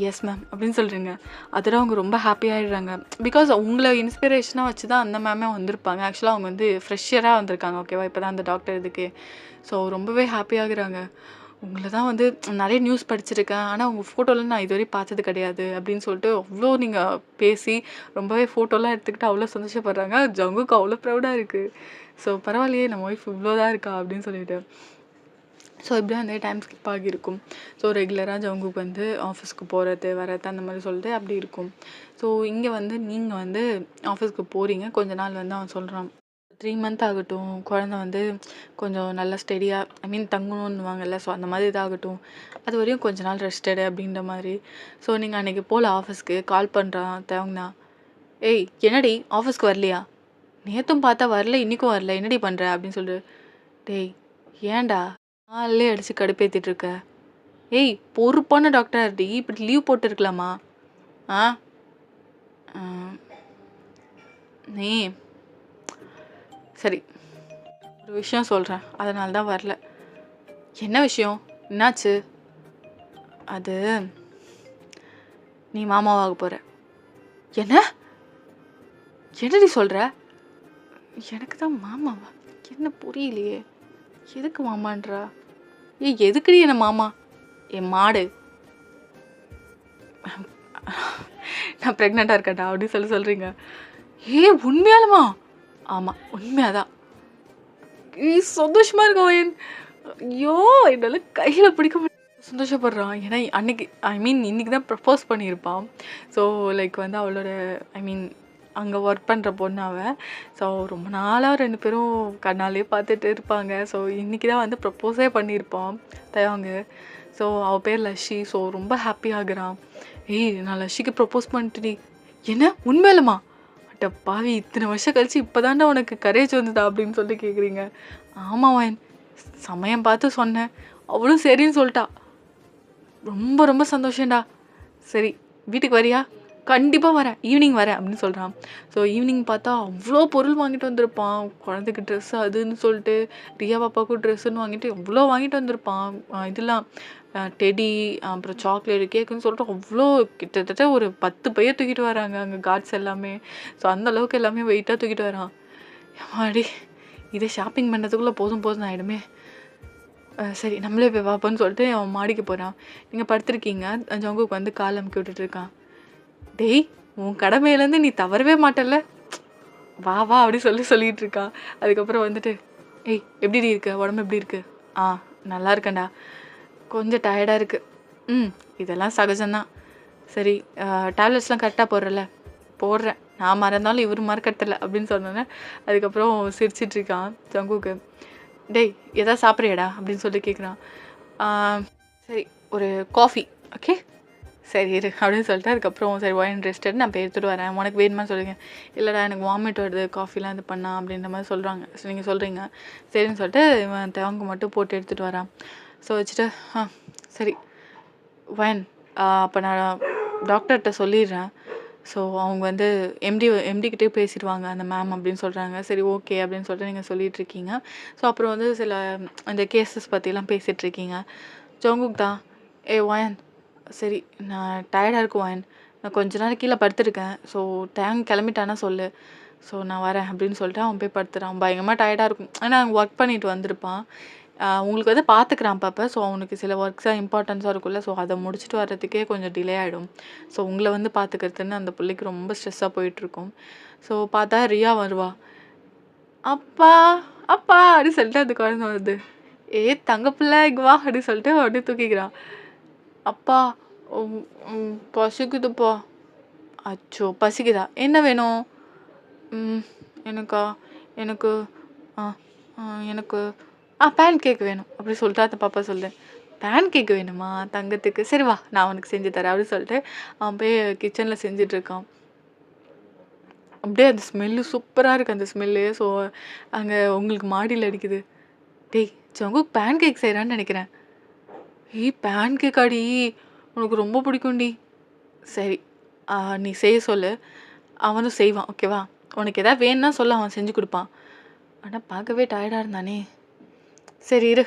எஸ் மேம் அப்படின்னு சொல்கிறீங்க. அதில் அவங்க ரொம்ப ஹாப்பியாகிடுறாங்க. பிகாஸ் உங்களை இன்ஸ்பிரேஷனாக வச்சு தான் அந்த மேமே வந்திருப்பாங்க. ஆக்சுவலாக அவங்க வந்து ஃப்ரெஷ்ஷராக வந்திருக்காங்க, ஓகேவா? இப்போ தான் அந்த டாக்டர் இதுக்கு. ஸோ ரொம்பவே ஹாப்பியாகிறாங்க. உங்கள தான் வந்து நெறைய நியூஸ் படிச்சிருக்கேன். ஆனா உங்க ஃபோட்டோலாம் நான் இதுவரையும் பார்த்தது கிடையாது அப்படின்னு சொல்லிட்டு அவ்ளோ நீங்க பேசி ரொம்பவே ஃபோட்டோலாம் எடுத்துக்கிட்டு அவ்ளோ சந்தோஷப்படுறாங்க. ஜங்குக்கு அவ்ளோ ப்ரௌடா இருக்கு. ஸோ பரவாயில்லையே நம்ம ஒய்ஃப் இவ்ளோ தான் இருக்கா அப்படின்னு சொல்லிட்டு. ஸோ இப்படியே வந்து டைம் ஸ்கிப் ஆகியிருக்கும். ஸோ ரெகுலரா ஜங்குக்கு வந்து ஆஃபீஸ்க்கு போறது, வரது அந்த மாரி சொல்லிட்டு அப்படி இருக்கும். ஸோ இங்க வந்து நீங்க வந்து ஆஃபீஸ்க்கு போறீங்க. கொஞ்ச நாள் வந்து அவன் சொல்றான். 3 மந்த் ஆகட்டும். குழந்தை வந்து கொஞ்சம் நல்லா ஸ்டெடியா ஐ மீன் தங்கணுன்னுவாங்கல்ல. ஸோ அந்த மாதிரி இதாகட்டும். அதுவரையும் கொஞ்ச நாள் ரெஸ்ட் எடு அப்படின்ற மாரி. ஸோ நீங்க அன்னைக்கு போல ஆஃபீஸ்க்கு கால் பண்றான் தயங்குனா. "ஏய் என்னடி ஆஃபீஸ்க்கு வரலையா? நேத்தும் பார்த்தா வரல, இன்னைக்கும் வரல. என்னடி பண்ற?" அப்படின்னு சொல்லிட்டு. "டேய் ஏன்டா? காலையிலே அடிச்சு கடுப்பேத்திட்டு இருக்க? ஏய் பொறுப்பான டாக்டர்டி. இப்படி லீவ் போட்டுருக்கலாமா? ஆ? அ நீ சரி ஒரு விஷயம் சொல்றேன். அதனால தான் வரல." "என்ன விஷயம்? என்னாச்சு?" "அது நீ மாமாவாக போற." "என்ன? என்னடி சொல்ற?" "எனக்கு தான் மாமாவா? என்ன புரியலையே. எதுக்கு மாமான்றா?" "ஏய் எதுக்குடி என்ன மாமா?" "என் மாடு நான் பிரெக்னென்ட்டா இருக்கேன்டா" அப்படின்னு சொல்றீங்க. "ஏய் உண்மையாலுமா?" "ஆமா உண்மையாதான்." சந்தோஷமா இருக்கு அவன். ஐயோ! என்னால கையில பிடிக்க முடியல. சந்தோஷப்படுறான். ஏன்னா அன்னைக்கு ஐ மீன் இன்னைக்கு தான் ப்ரப்போஸ் பண்ணியிருப்பான். ஸோ லைக் வந்து அவளோட ஐ மீன் அங்க ஒர்க் பண்ற பொண்ணு அவ. ஸோ ரொம்ப நாளா 2 பேரும் கண்ணாலயே பார்த்துட்டு இருப்பாங்க. ஸோ இன்னைக்கு தான் வந்து ப்ரப்போஸே பண்ணியிருப்பான் தயாங்கு. ஸோ அவ பேர் லஷி. ஸோ ரொம்ப ஹாப்பி ஆகுறான். "ஏய் நான் லஷிக்கு ப்ரப்போஸ் பண்ணிட்டேன்டி." "என்ன உண்மையாலுமா?" "அட பாவி இத்தனை வருஷம் கழிச்சு இப்பதான்டா உனக்கு கரேஜ் வந்ததா?" அப்படின்னு சொல்லி கேட்குறீங்க. "ஆமா வாயன். சமயம் பார்த்து சொன்னேன். அவளும் சரின்னு சொல்லிட்டா." "ரொம்ப ரொம்ப சந்தோஷம்டா." "சரி வீட்டுக்கு வரியா?" "கண்டிப்பா வரேன். ஈவினிங் வரேன்." அப்படின்னு சொல்றான். ஸோ ஈவினிங் பார்த்தா அவ்ளோ பொருள் வாங்கிட்டு வந்திருப்பான். குழந்தைக்கு ட்ரெஸ் அதுன்னு சொல்லிட்டு, ரியா பாப்பாவுக்கும் ட்ரெஸ்ஸுன்னு வாங்கிட்டு எவ்ளோ வாங்கிட்டு வந்திருப்பான். இதெல்லாம் டெடி அப்புறம் சாக்லேட், கேக்குன்னு சொல்லிட்டு அவ்ளோ கிட்டத்தட்ட ஒரு 10 பைய தூக்கிட்டு வராங்க அங்க கார்ட்ஸ் எல்லாமே. ஸோ அந்த அளவுக்கு எல்லாமே வெயிட்டா தூக்கிட்டு வரான். எம்மாடி! இதை ஷாப்பிங் பண்ணதுக்குள்ள போதும் போதும்னு ஆயிடுமே. சரி நம்மளே போய் பார்ப்போம்ன்னு சொல்லிட்டு அவன் மாடிக்கு போறான். நீங்க படுத்திருக்கீங்க. ஜங்குக்கு வந்து கால் அமுக்கி விட்டுட்டு இருக்கான். "டேய் உன் கடமையிலேருந்து நீ தவறவே மாட்டல்ல? வா வா" அப்படி சொல்லிட்டு இருக்கான். அதுக்கப்புறம் வந்துட்டு, "ஏய் எப்படிடி இருக்க? உடம்பு எப்படி இருக்கு?" "ஆ நல்லா இருக்கேன்டா. கொஞ்சம் டயர்டா இருக்கு." "ம் இதெல்லாம் சகஜம்தான். சரி டேப்லெட்ஸ்லாம் கரெக்டாக போடுறல?" "போடுறேன். நான் மறந்தாலும் இவர் மறக்கறதில்ல" அப்படின்னு சொன்னோன்னே அதுக்கப்புறம் சிரிச்சிட்டு இருக்கான் ஜங்குக்கு. "டேய் எதாவது சாப்பிட்றியாடா?" அப்படின்னு சொல்லி கேட்குறான். "ஆ சரி ஒரு காஃபி ஓகே." "சரி இரு" அப்படின்னு சொல்லிட்டு அதுக்கப்புறம் சரி ஒயின் ரெஸ்ட் எடு நான் போய் எடுத்துகிட்டு வரேன். உனக்கு வேணுமான்னு சொல்லுங்க. "இல்லைடா எனக்கு வாமிட் வருது காஃபிலாம் இது பண்ணா" அப்படின்ற மாதிரி சொல்கிறாங்க. ஸோ நீங்கள் சொல்கிறீங்க. சரின்னு சொல்லிட்டு இவன் தேவங்க மட்டும் போட்டு எடுத்துகிட்டு வரான். ஸோ வச்சுட்டு சரி ஒயின் அப்போ நான் டாக்டர்கிட்ட சொல்லிடுறேன். ஸோ அவங்க வந்து எம்டிக்கிட்டே பேசிடுவாங்க அந்த மேம் அப்படின்னு சொல்கிறாங்க. சரி ஓகே அப்படின்னு சொல்லிட்டு நீங்கள் சொல்லிகிட்ருக்கீங்க. ஸோ அப்புறம் வந்து சில இந்த கேஸஸ் பற்றிலாம் பேசிகிட்ருக்கீங்க. ஜங்குக் தான் ஒயன் சரி நான் டயர்டாக இருக்கு ஒயன் நான் கொஞ்ச நேரம் கீழே படுத்துருக்கேன். ஸோ டேங்க் கிளம்பிட்டானா சொல்லு. ஸோ நான் வரேன் அப்படின்னு சொல்லிட்டு அவன் போய் படுத்துறான். பயங்கரமாக டயர்டாக இருக்கும். ஏன்னா அங்கே ஒர்க் பண்ணிட்டு வந்திருப்பான். உங்களுக்கு வந்து பார்த்துக்கிறான் பாப்பா. ஸோ அவனுக்கு சில ஒர்க்ஸாக இம்பார்ட்டன்ஸாக இருக்கும்ல. ஸோ அதை முடிச்சுட்டு வர்றதுக்கே கொஞ்சம் டிலே ஆகிடும். ஸோ உங்களை வந்து பார்த்துக்கிறதுன்னு அந்த பிள்ளைக்கு ரொம்ப ஸ்ட்ரெஸ்ஸாக போயிட்டுருக்கும். ஸோ பார்த்தா ரியா வருவா. "அப்பா அப்பா" அப்படின்னு சொல்லிட்டு அந்த குழந்தை வருது. தங்க பிள்ளை இங்கே வா" அப்படின்னு சொல்லிட்டு அப்படியே தூக்கிக்கிறான். "அப்பா பசிக்குதுப்பா." அச்சோ பசிக்குதா? என்ன வேணும்? எனக்கா எனக்கு ஆ எனக்கு பேன் கேக் வேணும் அப்படி சொல்லிட்டு அந்த பாப்பா சொல்லு. பேன் கேக் வேணுமா தங்கத்துக்கு? சரி வா நான் உனக்கு செஞ்சு தரேன் அப்படின்னு சொல்லிட்டு அவன் போய் கிச்சனில் செஞ்சிட்ருக்கான். அப்படியே அந்த ஸ்மெல்லு சூப்பராக இருக்குது அந்த ஸ்மெல்லு. ஸோ அங்கே உங்களுக்கு மாடியில் அடிக்குது. டேய் ஜங்குக் பேன் கேக் செய்கிறான்னு நினைக்கிறேன். பேன் கேக்காடி உனக்கு ரொம்ப பிடிக்கும்டி. சரி நீ செய்ய சொல்லு. அவனும் செய்வான் ஓகேவா? உனக்கு எதாவது வேணும்னா சொல்லு அவன் செஞ்சு கொடுப்பான். ஆனால் பார்க்கவே டயர்டாக இருந்தானே. சரி இரு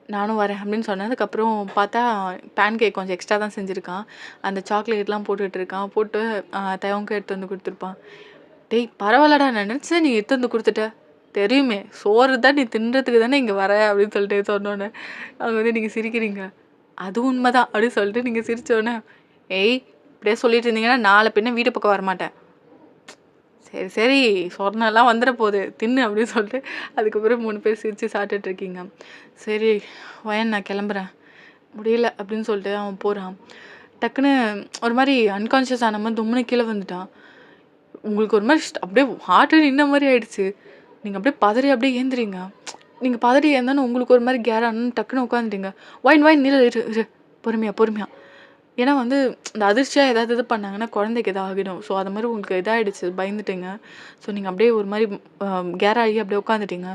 நானும் வரேன் அப்படின்னு சொன்னதுக்கப்புறம் பார்த்தா பேன் கேக் கொஞ்சம் எக்ஸ்ட்ரா தான் செஞ்சுருக்கான். அந்த சாக்லேட்லாம் போட்டுட்ருக்கான். போட்டு தயவுக்கு எடுத்து வந்து கொடுத்துருப்பான். டேய் பரவாயில்லடா நான் நினச்சேன் நீ எடுத்து வந்து கொடுத்துட்ட. தெரியுமே சோறு தான் நீ தின்றதுக்கு தானே இங்கே வர அப்படின்னு சொல்லிட்டு சொன்னோன்னே அவங்க வந்து நீங்கள் சிரிக்கிறீங்க. அது உண்மைதான் அப்படின்னு சொல்லிட்டு நீங்கள் சிரிச்சோன்னே, ஏய் இப்படியே சொல்லிட்டு இருந்தீங்கன்னா நாளை பின்ன வீடு பக்கம் வரமாட்டேன். சரி சரி சொன்னெல்லாம் வந்துட போகுது தின்னு அப்படின்னு சொல்லிட்டு அதுக்கப்புறம் 3 பேர் சிரித்து சாப்பிட்டுட்டு இருக்கீங்க. சரி வயன் நான் கிளம்புறேன் முடியல அப்படின்னு சொல்லிட்டு அவன் போகிறான். டக்குன்னு ஒரு மாதிரி அன்கான்ஷியஸ் ஆன மாதிரி தும்முன்னு கீழே வந்துட்டான். உங்களுக்கு ஒரு மாதிரி அப்படியே ஹார்ட்டு நின்ன மாதிரி ஆயிடுச்சு. நீங்கள் அப்படியே பதறி அப்படியே ஏந்துறீங்க. நீங்கள் பதறி ஏந்தானு உங்களுக்கு ஒரு மாதிரி கேரானு டக்குன்னு உட்காந்துட்டீங்க. வைன் வைன் நில இரு இரு பொறுமையா பொறுமையா. ஏன்னா வந்து இந்த அதிர்ச்சியாக ஏதாவது இது பண்ணாங்கன்னா குழந்தைக்கு எதாவது ஆகிடும். ஸோ அது மாதிரி உங்களுக்கு இதாகிடுச்சு பயந்துட்டீங்க. ஸோ நீங்கள் அப்படியே ஒரு மாதிரி கேராகி அப்படியே உட்காந்துட்டீங்க.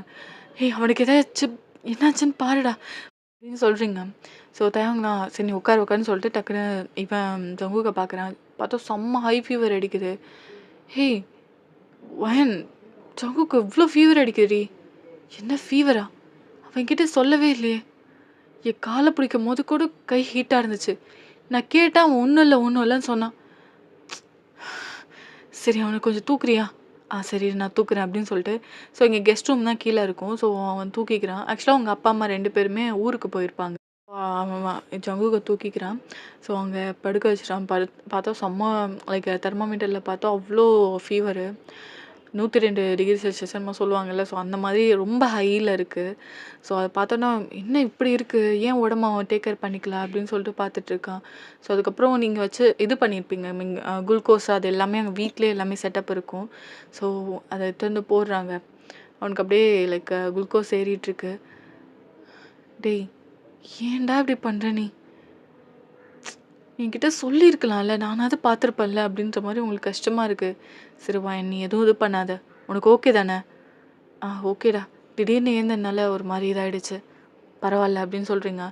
ஏய் அவனுக்கு எதாச்சும் என்னாச்சுன்னு பாருடா அப்படின்னு சொல்கிறீங்க. ஸோ தயவுங்கண்ணா சரி நீ உட்காருன்னு சொல்லிட்டு டக்குன்னு இவன் ஜங்குக்க பார்க்குறான். பார்த்தா செம்ம ஹை ஃபீவர் அடிக்குது. ஹேய் வயன் ஜங்குக்கு இவ்வளோ ஃபீவர் அடிக்குதுடி. என்ன ஃபீவரா? அவன்கிட்ட சொல்லவே இல்லையே. என் காலை பிடிக்கும் போது கூட கை ஹீட்டாக இருந்துச்சு. நான் கேட்டால் அவன் ஒன்றும் இல்லைன்னு சொன்னான். சரி அவனை கொஞ்சம் தூக்குறியா? சரி நான் தூக்குறேன் அப்படின்னு சொல்லிட்டு ஸோ இங்கே கெஸ்ட் ரூம் தான் கீழே இருக்கும். ஸோ அவன் தூக்கிக்கிறான். ஆக்சுவலாக அவங்க அப்பா அம்மா 2 பேருமே ஊருக்கு போயிருப்பாங்க. அவன் ஜங்குவை தூக்கிக்கிறான். ஸோ அங்கே படுக்க வச்சுட்டான். பார்த்தா செம்ம லைக் தெர்மாமீட்டரில் பார்த்தா அவ்வளோ ஃபீவரு 102 டிகிரி செல்சியஸ் என்னமோ சொல்லுவாங்கல்ல. ஸோ அந்த மாதிரி ரொம்ப ஹையில் இருக்குது. ஸோ அதை பார்த்தோன்னா என்ன இப்படி இருக்குது, ஏன் உடம்பு அவன் டேக் கேர் பண்ணிக்கலாம் அப்படின்னு சொல்லிட்டு பார்த்துட்ருக்கான். ஸோ அதுக்கப்புறம் நீங்கள் வச்சு இது பண்ணியிருப்பீங்க குளுக்கோஸ் அது எல்லாமே அங்கே வீட்டிலே எல்லாமே செட்டப் இருக்கும். ஸோ அதை எடுத்து வந்து போடுறாங்க. அவனுக்கு அப்படியே லைக் குளுக்கோஸ் ஏறிட்டுருக்கு. டேய் ஏன்டா இப்படி பண்ணுற நீ? என்கிட்ட சொல்லியிருக்கலாம்ல, நானாவது பார்த்துருப்பேன்ல அப்படின்ற மாதிரி உங்களுக்கு கஷ்டமாக இருக்குது. சரி வாயன் நீ எதுவும் இது பண்ணாத. உனக்கு ஓகே தானே? ஓகேடா. திடீர்னு ஏந்தனால ஒரு மாதிரி இதாகிடுச்சு. பரவாயில்ல அப்படின்னு சொல்கிறீங்க.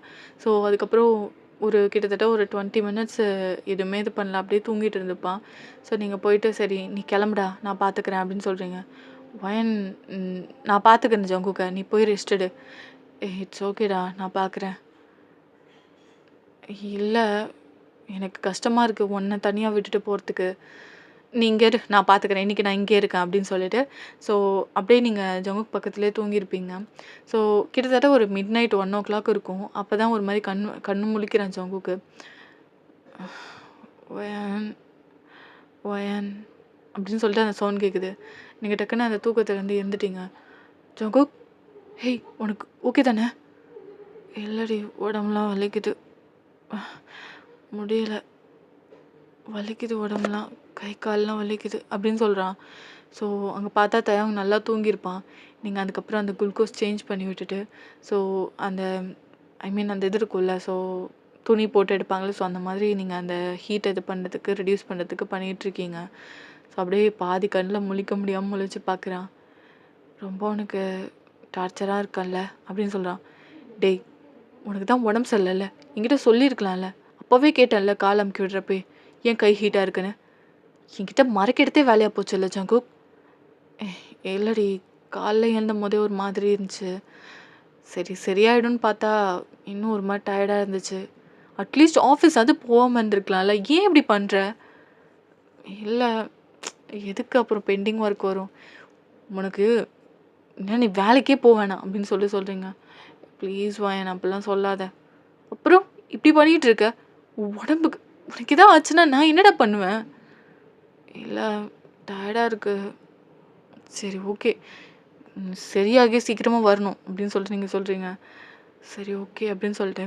ஸோ அதுக்கப்புறம் ஒரு கிட்டத்தட்ட ஒரு 20 மினிட்ஸ் எதுவுமே இது பண்ணல. அப்படியே தூங்கிட்டு இருந்துப்பான். ஸோ நீங்கள் போயிட்டு சரி நீ கிளம்புடா நான் பார்த்துக்கிறேன் அப்படின்னு சொல்கிறீங்க. வயன் நான் பார்த்துக்கிறேன் ஜங்குக்க நீ போய் ரெஸ்ட் எடு. இட்ஸ் ஓகேடா நான் பார்க்குறேன். இல்லை எனக்கு கஷ்டமாக இருக்குது உன்னை தனியாக விட்டுட்டு போகிறதுக்கு. நீ இங்கே இரு நான் பார்த்துக்கிறேன். இன்றைக்கி நான் இங்கே இருக்கேன் அப்படின்னு சொல்லிட்டு ஸோ அப்படியே நீங்கள் ஜங்குக்கு பக்கத்துலேயே தூங்கியிருப்பீங்க. ஸோ கிட்டத்தட்ட ஒரு மிட் நைட் 1:00 இருக்கும். அப்போ தான் ஒரு மாதிரி கண்ணு முழிக்கிறான் ஜங்குக்கு. ஒயன் ஒயன் அப்படின்னு சொல்லிட்டு அந்த சவுண்ட் கேட்குது. நீங்கள் டக்குன்னு அந்த தூக்கத்துலேருந்து எழுந்துட்டீங்க. ஜங்குக் ஹேய் உனக்கு ஓகே தானே? இல்லடி உடம்புலாம் வலிக்குது, முடியல, வலிக்குது உடம்புலாம், கை கால்லாம் வலிக்குது அப்படின்னு சொல்கிறான். ஸோ அங்கே பார்த்தா தயவங்க நல்லா தூங்கியிருப்பான். நீங்கள் அதுக்கப்புறம் அந்த குளுக்கோஸ் சேஞ்ச் பண்ணி விட்டுட்டு ஸோ அந்த அந்த இது இருக்கும்ல ஸோ துணி போட்டு எடுப்பாங்களே ஸோ அந்த மாதிரி நீங்கள் அந்த ஹீட்டை இது பண்ணுறதுக்கு ரெடியூஸ் பண்ணுறதுக்கு பண்ணிகிட்ருக்கீங்க. ஸோ அப்படியே பாதி கண்ணில் முழிக்க முடியாமல் முழிச்சு பார்க்குறான். ரொம்ப உனக்கு டார்ச்சராக இருக்கல்ல அப்படின்னு சொல்கிறான். டேய் உனக்கு தான் உடம்பு சரியில்லைல்ல, என்கிட்ட சொல்லியிருக்கலாம்ல, அப்போவே கேட்டேன்ல கால் அமுக்கி விடுறப்பே ஏன் கை ஹீட்டாக இருக்குன்னு. என்கிட்ட மறைக்கிறதே வேலையாக போச்சு இல்லை ஜங்குக்? இல்லடி காலைல எழுந்தும் போதே ஒரு மாதிரி இருந்துச்சு. சரி சரியாயிடும்னு பார்த்தா இன்னும் ஒரு மாதிரி டயர்டாக இருந்துச்சு. அட்லீஸ்ட் ஆஃபீஸ் அது போகாமல் இருந்திருக்கலாம்ல, ஏன் இப்படி பண்ணுற? இல்லை எதுக்கு அப்புறம் பெண்டிங் ஒர்க் வரும் உனக்கு, என்ன நீ வேலைக்கே போவேணாம் அப்படின்னு சொல்கிறீங்க. ப்ளீஸ் வாயன் அப்படிலாம் சொல்லாத. அப்புறம் இப்படி பண்ணிகிட்டு இருக்க, உடம்புக்கு உனக்கு எதாவது ஆச்சுன்னா நான் என்னடா பண்ணுவேன்? இல்லை டயர்டாக இருக்கு. சரி ஓகே சரியாகி சீக்கிரமாக வரணும் அப்படின்னு சொல்லிட்டு நீங்கள் சொல்கிறீங்க. சரி ஓகே அப்படின்னு சொல்லிட்டு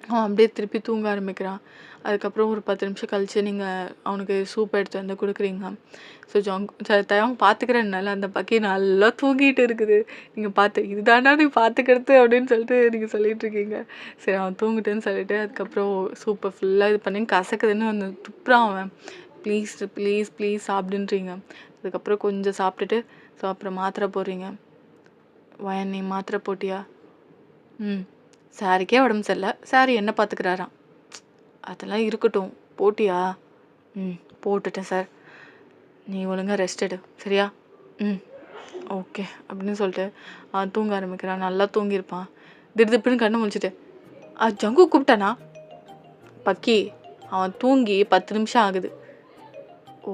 அவன் அப்படியே திருப்பி தூங்க ஆரம்பிக்கிறான். அதுக்கப்புறம் ஒரு 10 நிமிஷம் கழித்து நீங்கள் அவனுக்கு சூப் எடுத்து வந்து கொடுக்குறீங்க. ஸோ தயவு பார்த்துக்கிறேன்னால அந்த பக்கி நல்லா தூங்கிட்டு இருக்குது. நீங்கள் பார்த்து இதுதானா நீ பார்த்துக்கிறது அப்படின்னு சொல்லிட்டு நீங்கள் சொல்லிகிட்ருக்கீங்க. சரி அவன் தூங்கிட்டேன்னு சொல்லிட்டு அதுக்கப்புறம் சூப்பை ஃபுல்லாக இது பண்ணி கசக்குதுன்னு வந்து துப்புறான் அவன். ப்ளீஸ் ப்ளீஸ் ப்ளீஸ் அப்படின்றீங்க. அதுக்கப்புறம் கொஞ்சம் சாப்பிட்டுட்டு ஸோ அப்புறம் மாத்திரை போடுறீங்க. வயன் நீ மாத்திரை போட்டியா? சாரிக்கே உடம்பு சரியில்லை, சாரி என்ன பார்த்துக்கிறாராம். அதெல்லாம் இருக்கட்டும், போட்டியா? போட்டுட்டேன் சார். நீ ஒழுங்காக ரெஸ்ட் எடு சரியா? ஓகே அப்படின்னு சொல்லிட்டு அவன் தூங்க ஆரம்பிக்கிறான். நல்லா தூங்கியிருப்பான். திடுதிப்புன்னு கண்ணு முழிச்சிட்டு ஜங்கு கூப்பிட்டானா? பக்கி அவன் தூங்கி 10 நிமிஷம் ஆகுது. ஓ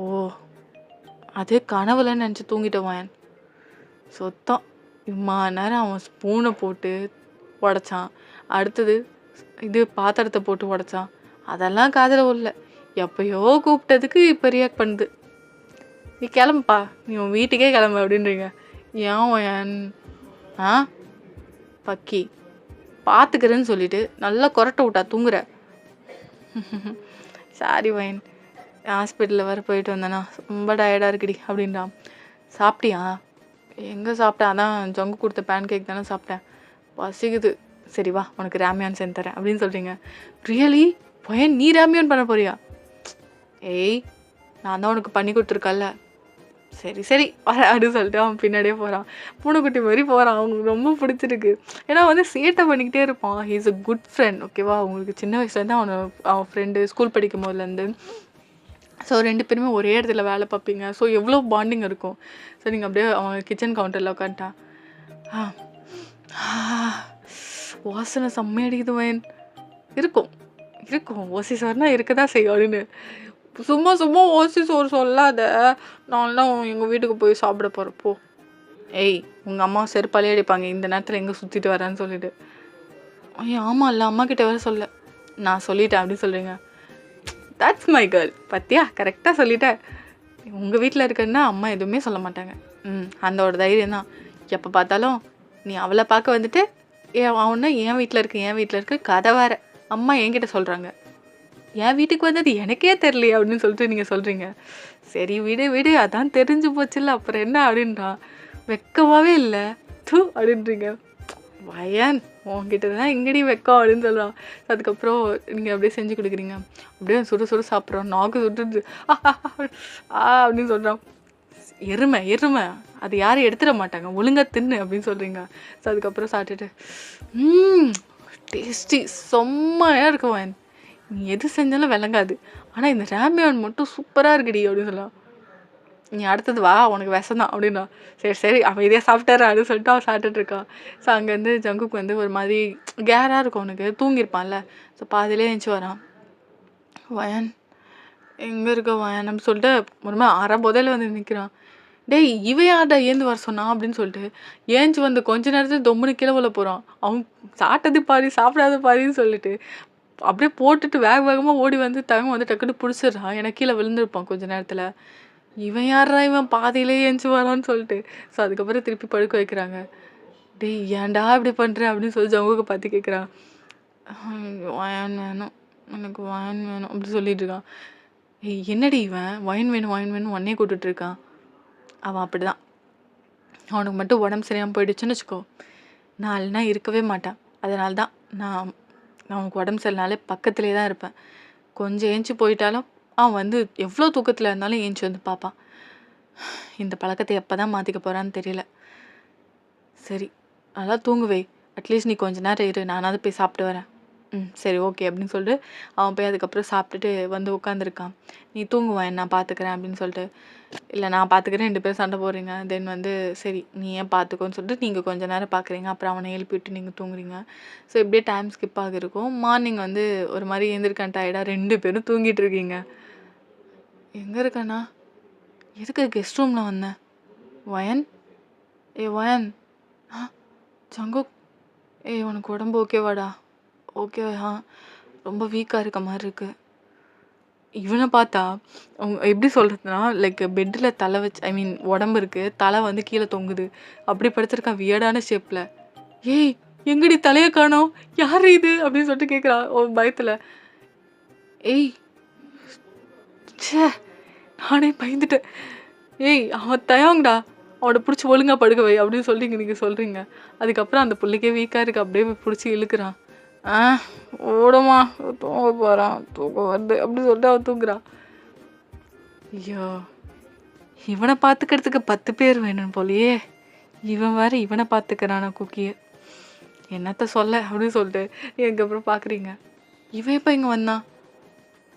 அது கனவுலன்னு நினச்சி தூங்கிட்டவான். சுத்தம். இம்மா நேரம் அவன் ஸ்பூனை போட்டு உடைச்சான். அடுத்தது இது பாத்திரத்தை போட்டு உடைச்சான். அதெல்லாம் காதுல விழல. எப்பயோ கூப்பிட்டதுக்கு இப்போ ரியாக்ட் பண்ணுது. நீ கிளம்புப்பா, நீ உன் வீட்டுக்கே கிளம்பு அப்படின்றீங்க. ஏன் ஆ பக்கி பார்த்துக்கிறேன்னு சொல்லிட்டு நல்லா கொரட்டை விட்டா தூங்குற. சாரி வயன், ஹாஸ்பிட்டலில் வர போயிட்டு வந்தேண்ணா, ரொம்ப டயர்டாக இருக்குடி அப்படின்றான். சாப்பிட்டியா? எங்கே சாப்பிட்டேன், அதான் ஜங்கு கொடுத்த பேன் கேக் தானே சாப்பிட்டேன், பசிக்குது. சரி வா உனக்கு ரேமியான் செஞ்சு தரேன் அப்படின்னு சொல்கிறீங்க. ரியலி பையன், நீ ரேமியான் பண்ண போறியா? ஏய், நான் தான் உனக்கு பண்ணி கொடுத்துருக்கல்ல. சரி சரி வர அப்படின்னு சொல்லிட்டு அவன் பின்னாடியே போகிறான். பூனைக்குட்டி மாதிரி போகிறான். அவங்களுக்கு ரொம்ப பிடிச்சிருக்கு. ஏன்னா வந்து சேட்டை பண்ணிக்கிட்டே இருப்பான். He is a good friend. ஓகேவா? அவங்களுக்கு சின்ன வயசுலேருந்து அவன் ஃப்ரெண்டு ஸ்கூல் படிக்கும் போதுலேருந்து. ஸோ 2 பேருமே ஒரே இடத்துல வேலை பார்ப்பீங்க. ஸோ எவ்வளோ பாண்டிங் இருக்கும். ஸோ நீங்கள் அப்படியே அவன் கிச்சன் கவுண்டரில் உட்காந்துட்டான். வாசனை செம்மையடிக்குது வயன். இருக்கும் இருக்கும் ஓசி சோறுனா இருக்க தான் செய்யும் அப்படின்னு. சும்மா சும்மா ஓசி சோறு சொல்லாத, நான்லாம் எங்கள் வீட்டுக்கு போய் சாப்பிட போகிறப்போ. ஏய், உங்கள் அம்மா செருப்பாலே அடிப்பாங்க இந்த நேரத்தில் எங்கே சுற்றிட்டு வரேன்னு சொல்லிட்டு. ஐயா ஆமாம் இல்லை, அம்மா கிட்ட வேறு சொல்ல, நான் சொல்லிட்டேன் அப்படின்னு சொல்கிறீங்க. That's my girl. பத்தியா, கரெக்டாக சொல்லிட்டேன். உங்கள் வீட்டில் இருக்கன்னா அம்மா எதுவுமே சொல்ல மாட்டாங்க. அந்த ஒரு தைரியம் தான். எப்போ பார்த்தாலும் நீ அவளை பார்க்க வந்துட்டு அவனா என் வீட்டில் இருக்கு கதை வேறு. அம்மா என்கிட்ட சொல்கிறாங்க, என் வீட்டுக்கு வந்தது எனக்கே தெரியலையே அப்படின்னு சொல்லிட்டு நீங்கள் சொல்கிறீங்க. சரி விடு விடு, அதான் தெரிஞ்சு போச்சுல்ல, அப்புறம் என்ன அப்படின்றான். வெக்கமாகவே இல்லை தூ அப்படின்றீங்க. வயன் உங்ககிட்ட தான் எங்கடி வெக்கம் அப்படின்னு சொல்கிறான். அதுக்கப்புறம் நீங்கள் அப்படியே செஞ்சு கொடுக்குறீங்க. அப்படியே சுடு சாப்பிட்றோம், நாக்கு சுட்டுது அப்படின்னு சொல்கிறான். எருமை எருமை, அது யாரும் எடுத்துட மாட்டாங்க, ஒழுங்கா தின்னு அப்படின்னு சொல்கிறீங்க. ஸோ அதுக்கப்புறம் சாப்பிட்டுட்டு டேஸ்டி செம்மையாக இருக்கும் வயன், நீ எது செஞ்சாலும் விளங்காது, ஆனால் இந்த ரேமியான் மட்டும் சூப்பராக இருக்குடி அப்படின்னு சொல்லலாம். நீ அடுத்தது வா, உனக்கு விஷந்தான் அப்படின்னா. சரி சரி அவன் இதே சாப்பிட்டாரு அப்படின்னு சொல்லிட்டு அவன் சாப்பிட்டுட்டு இருக்கான். ஸோ அங்கேருந்து ஜங்குக்கு வந்து ஒரு மாதிரி கேராக இருக்கும், அவனுக்கு தூங்கியிருப்பான்ல. ஸோ பாதியிலே எழுந்துச்சி வரான். வயன் எங்கே இருக்க வயன் அப்படின்னு சொல்லிட்டு ஒரு மாதிரி அரைபோதையில் வந்து நிற்கிறான். டேய் இவன் யார்டா ஏந்து வர சொன்னான் அப்படின்னு சொல்லிட்டு ஏஞ்சி வந்து கொஞ்ச நேரத்தில் தொம்முனு கீழே உள்ள போகிறான். அவன் சாப்பிட்டது பாதி சாப்பிடாத பாதின்னு சொல்லிட்டு அப்படியே போட்டுட்டு வேகமாக ஓடி வந்து தவன் வந்து டக்குன்னு பிடிச்சிடுறான். எனக்கு கீழே விழுந்துருப்பான் கொஞ்ச நேரத்தில். இவன் யாரா இவன் பாதியிலே ஏஞ்சி வரான்னு சொல்லிட்டு. ஸோ அதுக்கப்புறம் திருப்பி படுக்க வைக்கிறாங்க. டேய் ஏன்டா இப்படி பண்ணுறேன் அப்படின்னு சொல்லி ஜங்குக்கு பார்த்து கேட்குறான். வயன் வேணும், எனக்கு வயன் வேணும் அப்படி சொல்லிட்டு இருக்கான். ஏய் என்னடி இவன் வயன் வேணும் உடனே கூப்பிட்டுட்ருக்கான். அவன் அப்படி தான். அவனுக்கு மட்டும் உடம்பு சரியாமல் போயிடுச்சுன்னு வச்சுக்கோ, நாலுனா இருக்கவே மாட்டான். அதனால தான் நான் அவனுக்கு உடம்பு சரியில்லைனாலே பக்கத்துலேயே தான் இருப்பேன். கொஞ்சம் ஏஞ்சி போயிட்டாலும் அவன் வந்து எவ்வளோ தூக்கத்தில் இருந்தாலும் ஏஞ்சி வந்து பார்ப்பான். இந்த பழக்கத்தை எப்போ தான் மாற்றிக்க போகிறான்னு தெரியல. சரி நல்லா தூங்குவே, அட்லீஸ்ட் நீ கொஞ்ச நேரம் இரு, நானாவது போய் சாப்பிட்டு வரேன். சரி ஓகே அப்படின்னு சொல்லிட்டு அவன் போய் அதுக்கப்புறம் சாப்பிட்டுட்டு வந்து உட்காந்துருக்கான். நீ தூங்குவான் நான் பார்த்துக்கிறேன் அப்படின்னு சொல்லிட்டு. இல்லை நான் பார்த்துக்கிறேன், 2 பேரும் சண்டை போடுறீங்க. தென் வந்து சரி நீ ஏன் பார்த்துக்கோன்னு சொல்லிட்டு நீங்கள் கொஞ்சம் நேரம் பார்க்குறீங்க. அப்புறம் அவனை எழுப்பி விட்டு நீங்கள் தூங்குறீங்க. ஸோ இப்படியே டைம் ஸ்கிப் ஆகிருக்கும். மார்னிங் வந்து ஒரு மாதிரி எழுந்திருக்கான் டயர்டாக. 2 பேரும் தூங்கிட்டு இருக்கீங்க. எங்கே இருக்காண்ணா, எதுக்கு கெஸ்ட் ரூமில் வந்தேன்? வயன் வயன் ஜங்குக், உனக்கு உடம்பு ஓகேவாடா? ஓகே ரொம்ப வீக்காக இருக்க மாதிரி இருக்குது. இவனை பார்த்தா அவங்க எப்படி சொல்கிறதுனா, லைக் பெட்டில் தலை வச்சு உடம்பு இருக்குது, தலை வந்து கீழே தொங்குது, அப்படி படுத்திருக்கான் வியர்டான ஷேப்பில். ஏய் எங்கடி தலையை காணோம், யார் இது அப்படின்னு சொல்லிட்டு கேட்குறான் ஒரு பயத்தில். ஏய் சே, நானே பயந்துட்டேன். ஏய் அவன் தயாங்கடா, அவனை பிடிச்சி ஒழுங்காக படுக்க வை அப்படின்னு சொல்லி நீங்கள் சொல்கிறீங்க. அதுக்கப்புறம் அந்த பிள்ளைக்கே வீக்காக இருக்குது, அப்படியே பிடிச்சி இழுக்கிறான். ஓடுமா, தூங்க போகிறான், தூக்கம் வருது அப்படின்னு சொல்லிட்டு அவன் தூங்குறான். ஐயோ, இவனை பார்த்துக்கிறதுக்கு 10 பேர் வேணும் போலையே. இவன் வேறு இவனை பார்த்துக்கிறானா குக்கியை, என்னத்த சொல்ல அப்படின்னு சொல்லிட்டு அதுக்கப்புறம் பார்க்குறீங்க. இவன் எப்போ இங்கே வந்தான்?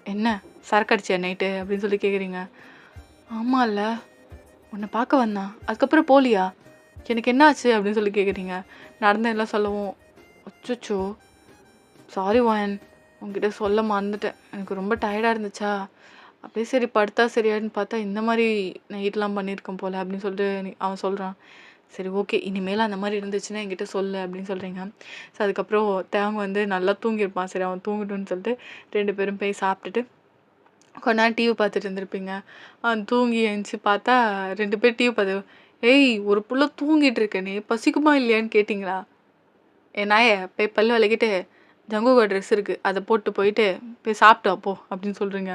என்ன சரக்கு அடிச்சியா நைட்டு அப்படின்னு சொல்லி கேட்குறீங்க. ஆமாம் இல்லை, உன்னை பார்க்க வந்தான், அதுக்கப்புறம் போலியா, எனக்கு என்ன ஆச்சு அப்படின்னு சொல்லி கேட்குறீங்க. நடந்த எல்லாம் சொல்லவும், அச்சோ சாரி வாயன், உங்ககிட்ட சொல்ல மறந்துட்டேன், எனக்கு ரொம்ப டயர்டாக இருந்துச்சா, அப்படியே சரி படுத்தா சரியான்னு பார்த்தா இந்த மாதிரி நைட்லாம் பண்ணியிருக்கேன் போல் அப்படின்னு சொல்லிட்டு அவன் சொல்கிறான். சரி ஓகே. இனிமேல் அந்த மாரி இருந்துச்சுன்னா என்கிட்ட சொல்லு அப்படின்னு சொல்றீங்க. ஸோ அதுக்கப்புறம் தேவங்க வந்து நல்லா தூங்கியிருப்பான். சரி அவன் தூங்கட்டும்னு சொல்லிட்டு 2 பேரும் போய் சாப்பிட்டுட்டு கொஞ்ச நேரம் டிவி பார்த்துட்டு இருந்திருப்பீங்க. தூங்கி எந்திச்சு பார்த்தா 2 பேர் டிவி பார்த்து, "ஏய் ஒரு புள்ள தூங்கிட்டு இருக்கனே பசிக்குமா இல்லையான்னு கேட்டீங்களா? ஏ நாயே போய் பல்லு விளக்கிட்டு ஜங்குகோட ட்ரெஸ் இருக்கு. அத போட்டு போயிட்டு போய் சாப்பிட்டு வா போ" அப்படின்னு சொல்றீங்க.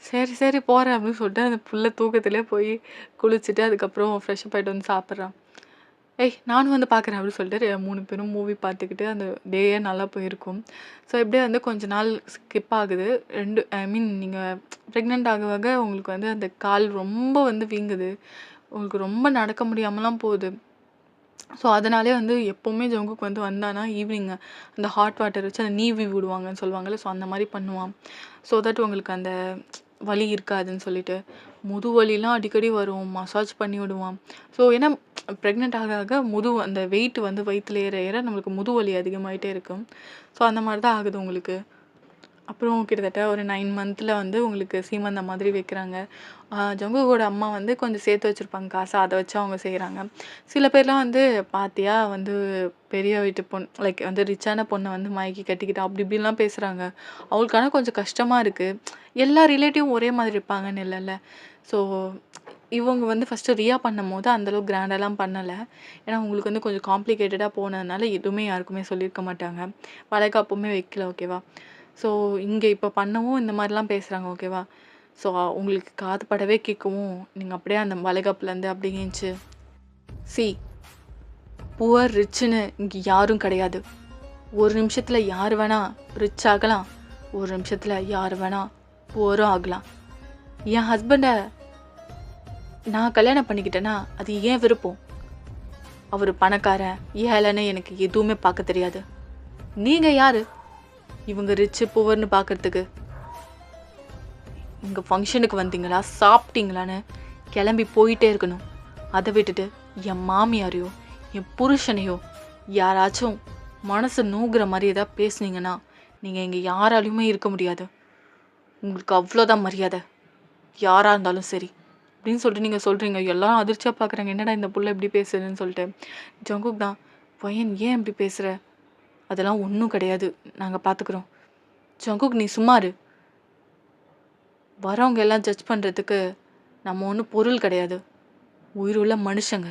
சரி, சரி போறேன் அப்படின்னு சொல்லிட்டு அந்த புள்ள தூக்கத்திலே போய் குளிச்சுட்டு அதுக்கப்புறம் ஃப்ரெஷ்அப் ஆயிட்டு வந்து சாப்பிட்றான். ஏய் நானும் வந்து பார்க்குறேன் அப்படின்னு சொல்லிட்டு 3 பேரும் மூவி பார்த்துக்கிட்டு அந்த டேயே நல்லா போயிருக்கும். ஸோ இப்படியே வந்து கொஞ்ச நாள் ஸ்கிப் ஆகுது. 2 ஐ மீன் நீங்க ப்ரெக்னென்ட் ஆக ஆக உங்களுக்கு வந்து அந்த கால் ரொம்ப வந்து வீங்குது. உங்களுக்கு ரொம்ப நடக்க முடியாமலாம் போகுது. ஸோ அதனாலே வந்து எப்பவுமே ஜங்குக்கு வந்து வந்தானா ஈவினிங் அந்த ஹாட் வாட்டர் வச்சு அந்த நீவி விடுவாங்கன்னு சொல்லுவாங்கல்ல. ஸோ அந்த மாரி பண்ணுவான். ஸோ தட் உங்களுக்கு அந்த வலி இருக்காதுன்னு சொல்லிட்டு. முதுவலிலாம் அடிக்கடி வரும். மசாஜ் பண்ணி விடுவான். ஸோ ஏன்னா ப்ரெக்னென்ட் ஆக ஆக அந்த வெயிட் வந்து வயித்துல ஏற ஏற நம்மளுக்கு முதுவலி அதிகமாயிட்டே இருக்கும். ஸோ அந்த மாரி தான் ஆகுது உங்களுக்கு. அப்புறம் கிட்டத்தட்ட ஒரு 9 மந்த்ல வந்து உங்களுக்கு சீமந்தம் மாதிரி வைக்கிறாங்க. ஜங்குகோட அம்மா வந்து கொஞ்சம் சேர்த்து வச்சிருப்பாங்க காசு. அத வச்சு அவங்க செய்றாங்க. சில பேர்லாம் வந்து பாத்தியா வந்து பெரிய வீட்டு பொண்ணு லைக் வந்து ரிச்சான பொண்ண வந்து மயக்கி கட்டிக்கிட்டா அப்படி இப்படின்லாம் பேசுறாங்க. அவங்களுக்கு ஆனா கொஞ்சம் கஷ்டமா இருக்கு. எல்லா ரிலேட்டிவும் ஒரே மாதிரி இருப்பாங்கன்னு இல்லல்ல. ஸோ இவங்க வந்து ஃபர்ஸ்ட்டு ரியா பண்ணும்போது அந்த அளவுக்கு கிராண்டாலாம் பண்ணல. ஏன்னா உங்களுக்கு வந்து கொஞ்சம் காம்ப்ளிகேட்டடா போனதுனால எதுவுமே யாருக்குமே சொல்லியிருக்க மாட்டாங்க. வளைகாப்புமே வைக்கல ஓகேவா? ஸோ இங்க இப்ப பண்ணவும் இந்த மாரிலாம் பேசுறாங்க ஓகேவா? ஸோ உங்களுக்கு காது படவே கேட்கவும், நீங்க அப்படியே அந்த வளைகாப்புலேருந்து அப்படியே எந்திச்சு சி புவர் ரிச்ன்னு இங்க யாரும் கிடையாது. ஒரு நிமிஷத்துல யாரு வேணா ரிச் ஆகலாம். ஒரு நிமிஷத்துல யாரு வேணா புவரும் ஆகலாம். என் ஹஸ்பண்ட நான் கல்யாணம் பண்ணிக்கிட்டேன்னா, அது என் விருப்பம். அவரு பணக்காரன், ஏழைன்னு எனக்கு எதுவுமே பார்க்க தெரியாது. நீங்க யாரு? இவங்க ரிச்சு புவர்ன்னு பார்க்கறதுக்கு. இங்க ஃபங்க்ஷனுக்கு வந்தீங்களா? சாப்பிட்டீங்களான்னு கிளம்பி போயிட்டே இருக்கணும். அத விட்டுட்டு என் மாமியாரையோ, என் புருஷனையோ யாராச்சும் மனசு நோகுற மாரி ஏதாவது பேசுனீங்கன்னா, நீங்க இங்க யாராலயுமே இருக்க முடியாது. உங்களுக்கு அவ்வளோதான் மரியாதை. யாரா இருந்தாலும் சரி. அப்படின்னு சொல்லிட்டு நீங்க சொல்றீங்க. எல்லாரும் அதிர்ச்சியா பார்க்குறாங்க. என்னடா இந்த புள்ள இப்படி பேசுதுன்னு சொல்லிட்டு. ஜங்குக் தான், "பையன் ஏன் இப்படி பேசுற? அதெல்லாம் ஒண்ணும் கிடையாது. நாங்க பார்த்துக்குறோம்." ஜங்குக் நீ சும்மா இரு. வரவங்க எல்லாம் ஜட்ஜ் பண்றதுக்கு நம்ம ஒண்ணும் பொருள் கிடையாது. உயிருள்ள மனுஷங்க.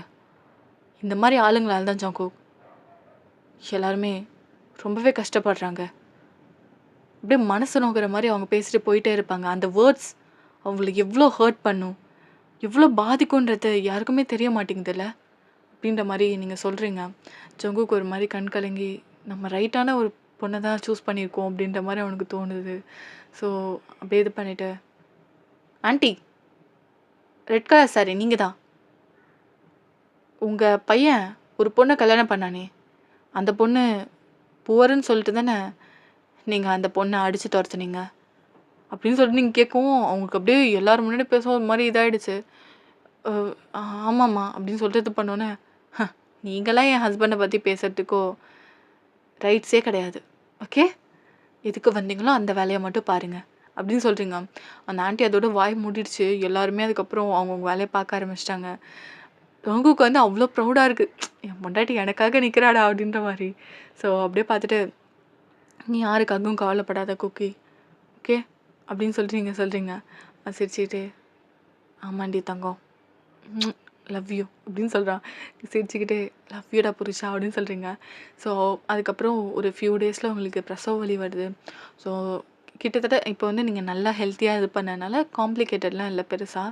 இந்த மாரி ஆளுங்களால தான் ஜங்குக் எல்லாருமே ரொம்பவே கஷ்டப்படுறாங்க. அப்படியே மனசு நோகுற மாரி அவங்க பேசிட்டு போயிட்டே இருப்பாங்க. அந்த வேர்ட்ஸ் அவங்கள எவ்வளோ ஹர்ட் பண்ணும், எவ்வளோ பாதிக்கும்ன்றது யாருக்குமே தெரிய மாட்டேங்குதுல்ல. அப்படின்ற மாரி நீங்க சொல்றீங்க. ஜங்குக்கு ஒரு மாரி கண் கலங்கி, நம்ம ரைட்டான ஒரு பொண்ண தான் சூஸ் பண்ணியிருக்கோம் அப்படின்ற மாரி அவனுக்கு தோணுது. ஸோ அப்படியே இது பண்ணிட்டு, "ஆன்ட்டி ரெட் கலர் சாரி நீங்க தான். உங்க பையன் ஒரு பொண்ண கல்யாணம் பண்ணானே, அந்த பொண்ணு புவர்ன்னு சொல்லிட்டு தானே நீங்க அந்த பொண்ண அடிச்சு தொரத்துனீங்க?" அப்படின்னு சொல்லிட்டு நீங்க கேட்கவும், அவங்களுக்கு அப்படியே எல்லாரும் முன்னாடி பேசவும் ஒரு மாரி இதாயிடுச்சு. "அ ஆமாம்மா" அப்படின்னு சொல்லிட்டு இது பண்ணோன்னே, நீங்கலாம் என் ஹஸ்பண்ட பத்தி பேசுறதுக்கோ ரைட்ஸே கிடையாது. ஓகே? எதுக்கு வந்தீங்களோ அந்த வேலைய மட்டும் பாருங்க. அப்படின்னு சொல்றீங்க. அந்த ஆன்டி அதோட வாய் மூடிடுச்சு. எல்லாருமே அதுக்கப்புறம் அவங்கவங்க வேலைய பார்க்க ஆரம்பிச்சுட்டாங்க. ஜங்குக்கு வந்து அவ்ளோ ப்ரௌடா இருக்கு. என் பொண்டாட்டி எனக்காக நிக்கிறாடா அப்படின்ற மாரி. ஸோ அப்படியே பார்த்துட்டு, "நீ யாருக்காகவும் கவலைப்படாத குக்கி. ஓகே?" அப்படின்னு சொல்லிட்டு நீங்க சொல்றீங்க. சிரிச்சுக்கிட்டே, "ஆமாண்டி தங்கம். லவ் யூ" அப்படின்னு சொல்றான். சிரிச்சுக்கிட்டே, "லவ் யூடா புருஷா" அப்படின்னு சொல்றீங்க. ஸோ அதுக்கப்புறம் ஒரு ஃபியூ டேஸ்ல உங்களுக்கு பிரசவ வலி வருது. ஸோ கிட்டத்தட்ட இப்போ வந்து நீங்க நல்லா ஹெல்த்தியா இது பண்ணனால காம்ப்ளிகேட்டட்லாம் இல்ல பெருசா.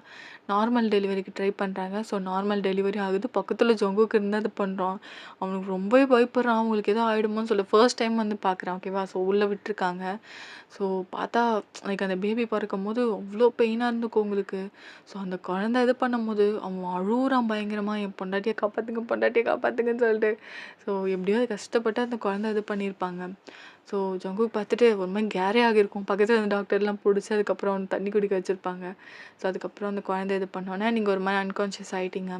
நார்மல் டெலிவரிக்கு ட்ரை பண்றாங்க. ஸோ நார்மல் டெலிவரி ஆகுது. பக்கத்துல ஜங்குக்கு இருந்து அது பண்றான். அவனுக்கு ரொம்பவே பயப்படுறான். அவங்களுக்கு ஏதோ ஆயிடுமோன்னு சொல்லி ஃபர்ஸ்ட் டைம் வந்து பார்க்குறான். ஓகேவா? ஸோ உள்ள விட்டுருக்காங்க. ஸோ பார்த்தா லைக் அந்த பேபி பொறக்கும்போது அவ்ளோ பெயினா இருந்துக்கும் உங்களுக்கு. ஸோ அந்த குழந்தை இது பண்ணும்போது அவன் அழுவுறான் பயங்கரமா, "என் பொண்டாட்டிய காப்பாத்துங்க, பொண்டாட்டிய காப்பாத்துங்கன்னு" சொல்லிட்டு. ஸோ எப்படியோ கஷ்டப்பட்டு அந்த குழந்தை இது பண்ணியிருப்பாங்க. ஸோ ஜங்குக் பார்த்துட்டு ஒரு மாரி கேரே ஆகியிருக்கும். பக்கத்துல அந்த டாக்டர்லாம் புடிச்சு அதுக்கப்புறம் அவன தண்ணி குடிக்க வச்சிருப்பாங்க. ஸோ அதுக்கப்புறம் அந்த குழந்தை இது பண்ணோனே நீங்க ஒரு மாரி அன்கான்ஷியஸ் ஆயிட்டீங்க.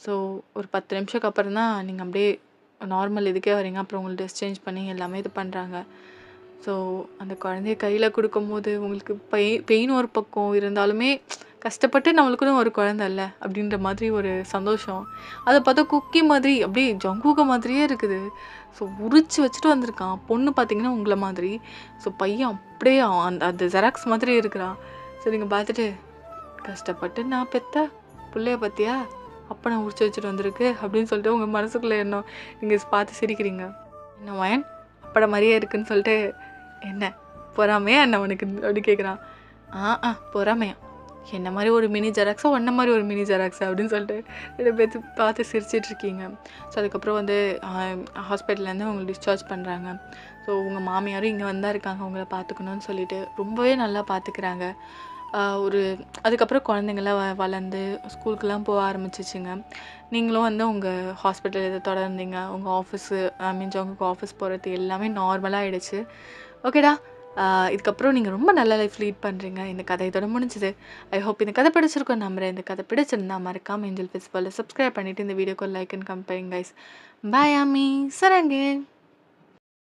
ஸோ ஒரு 10 நிமிஷத்துக்கு அப்புறம் தான் நீங்க அப்படியே நார்மல் இதுக்கே வரீங்க. அப்புறம் உங்களுக்கு ட்ரெஸ் சேஞ்ச் பண்ணி எல்லாமே இது பண்றாங்க. ஸோ அந்த குழந்தைய கையில குடுக்கும்போது உங்களுக்கு பெயின் ஒரு பக்கம் இருந்தாலுமே கஷ்டப்பட்டு நம்மளுக்குன்னு ஒரு குழந்தை இல்ல அப்படின்ற மாதிரி ஒரு சந்தோஷம். அத பார்த்தா குக்கி மாதிரி அப்படியே ஜங்குக மாதிரியே இருக்குது. ஸோ உரிச்சு வச்சுட்டு வந்திருக்கான். பொண்ணு பார்த்தீங்கன்னா உங்கள மாதிரி. ஸோ பையன் அப்படியே அந்த அந்த ஜெராக்ஸ் மாதிரி இருக்கிறான். ஸோ நீங்க பார்த்துட்டு, "கஷ்டப்பட்டு நான் பெத்த புள்ளைய பார்த்தியா? அப்பன உரிச்சு வச்சுட்டு வந்திருக்கு" அப்படின்னு சொல்லிட்டு உங்க மனசுக்குள்ள எண்ணம். நீங்க பார்த்து சிரிக்கிறீங்க. "என்ன மயன் அப்பட மாரியே இருக்குன்னு" சொல்லிட்டு, "என்ன பொறாமையா என்ன உனக்கு?" அப்படி கேட்குறான். பொறாமையா? என்ன மாரி ஒரு மினி ஜெராக்ஸா, உன்ன மாரி ஒரு மினி ஜெராக்ஸா அப்படின்னு சொல்லிட்டு 2 பேத்தும் பார்த்து சிரிச்சிட்டு இருக்கீங்க. ஸோ அதுக்கப்புறம் வந்து ஹாஸ்பிட்டல்லேருந்து உங்கள டிஸ்சார்ஜ் பண்ணுறாங்க. ஸோ உங்க மாமியாரும் இங்கே வந்தா இருக்காங்க உங்கள பார்த்துக்கணும்னு சொல்லிட்டு ரொம்பவே நல்லா பார்த்துக்கிறாங்க. ஒரு அதுக்கப்புறம் குழந்தைங்கலாம் வளர்ந்து ஸ்கூலுக்குலாம் போக ஆரம்பிச்சிச்சுங்க. நீங்களும் வந்து உங்க ஹாஸ்பிட்டல் இத தொடர்ந்தீங்க. உங்க ஆஃபீஸு உங்க ஆஃபீஸ் போகிறது எல்லாமே நார்மலா ஆயிடுச்சு. ஓகேடா. இதுக்கப்புறம் நீங்க ரொம்ப நல்ல லைஃப் லீட் பண்றீங்க. இந்த கதை இதோட முடிஞ்சுது. ஐ ஹோப் இந்த கதை பிடிச்சிருக்கும்னு நம்புறேன். இந்த கதை பிடிச்சிருந்தா மறக்காம ஏஞ்சல் ஃபெஸ்டிவல சப்ஸ்கிரைப் பண்ணிட்டு இந்த வீடியோக்கு ஒரு லைக் அண்ட் கமெண்ட் பண்ணுங்க கைஸ். பாய் ஆமி. சரண்யா.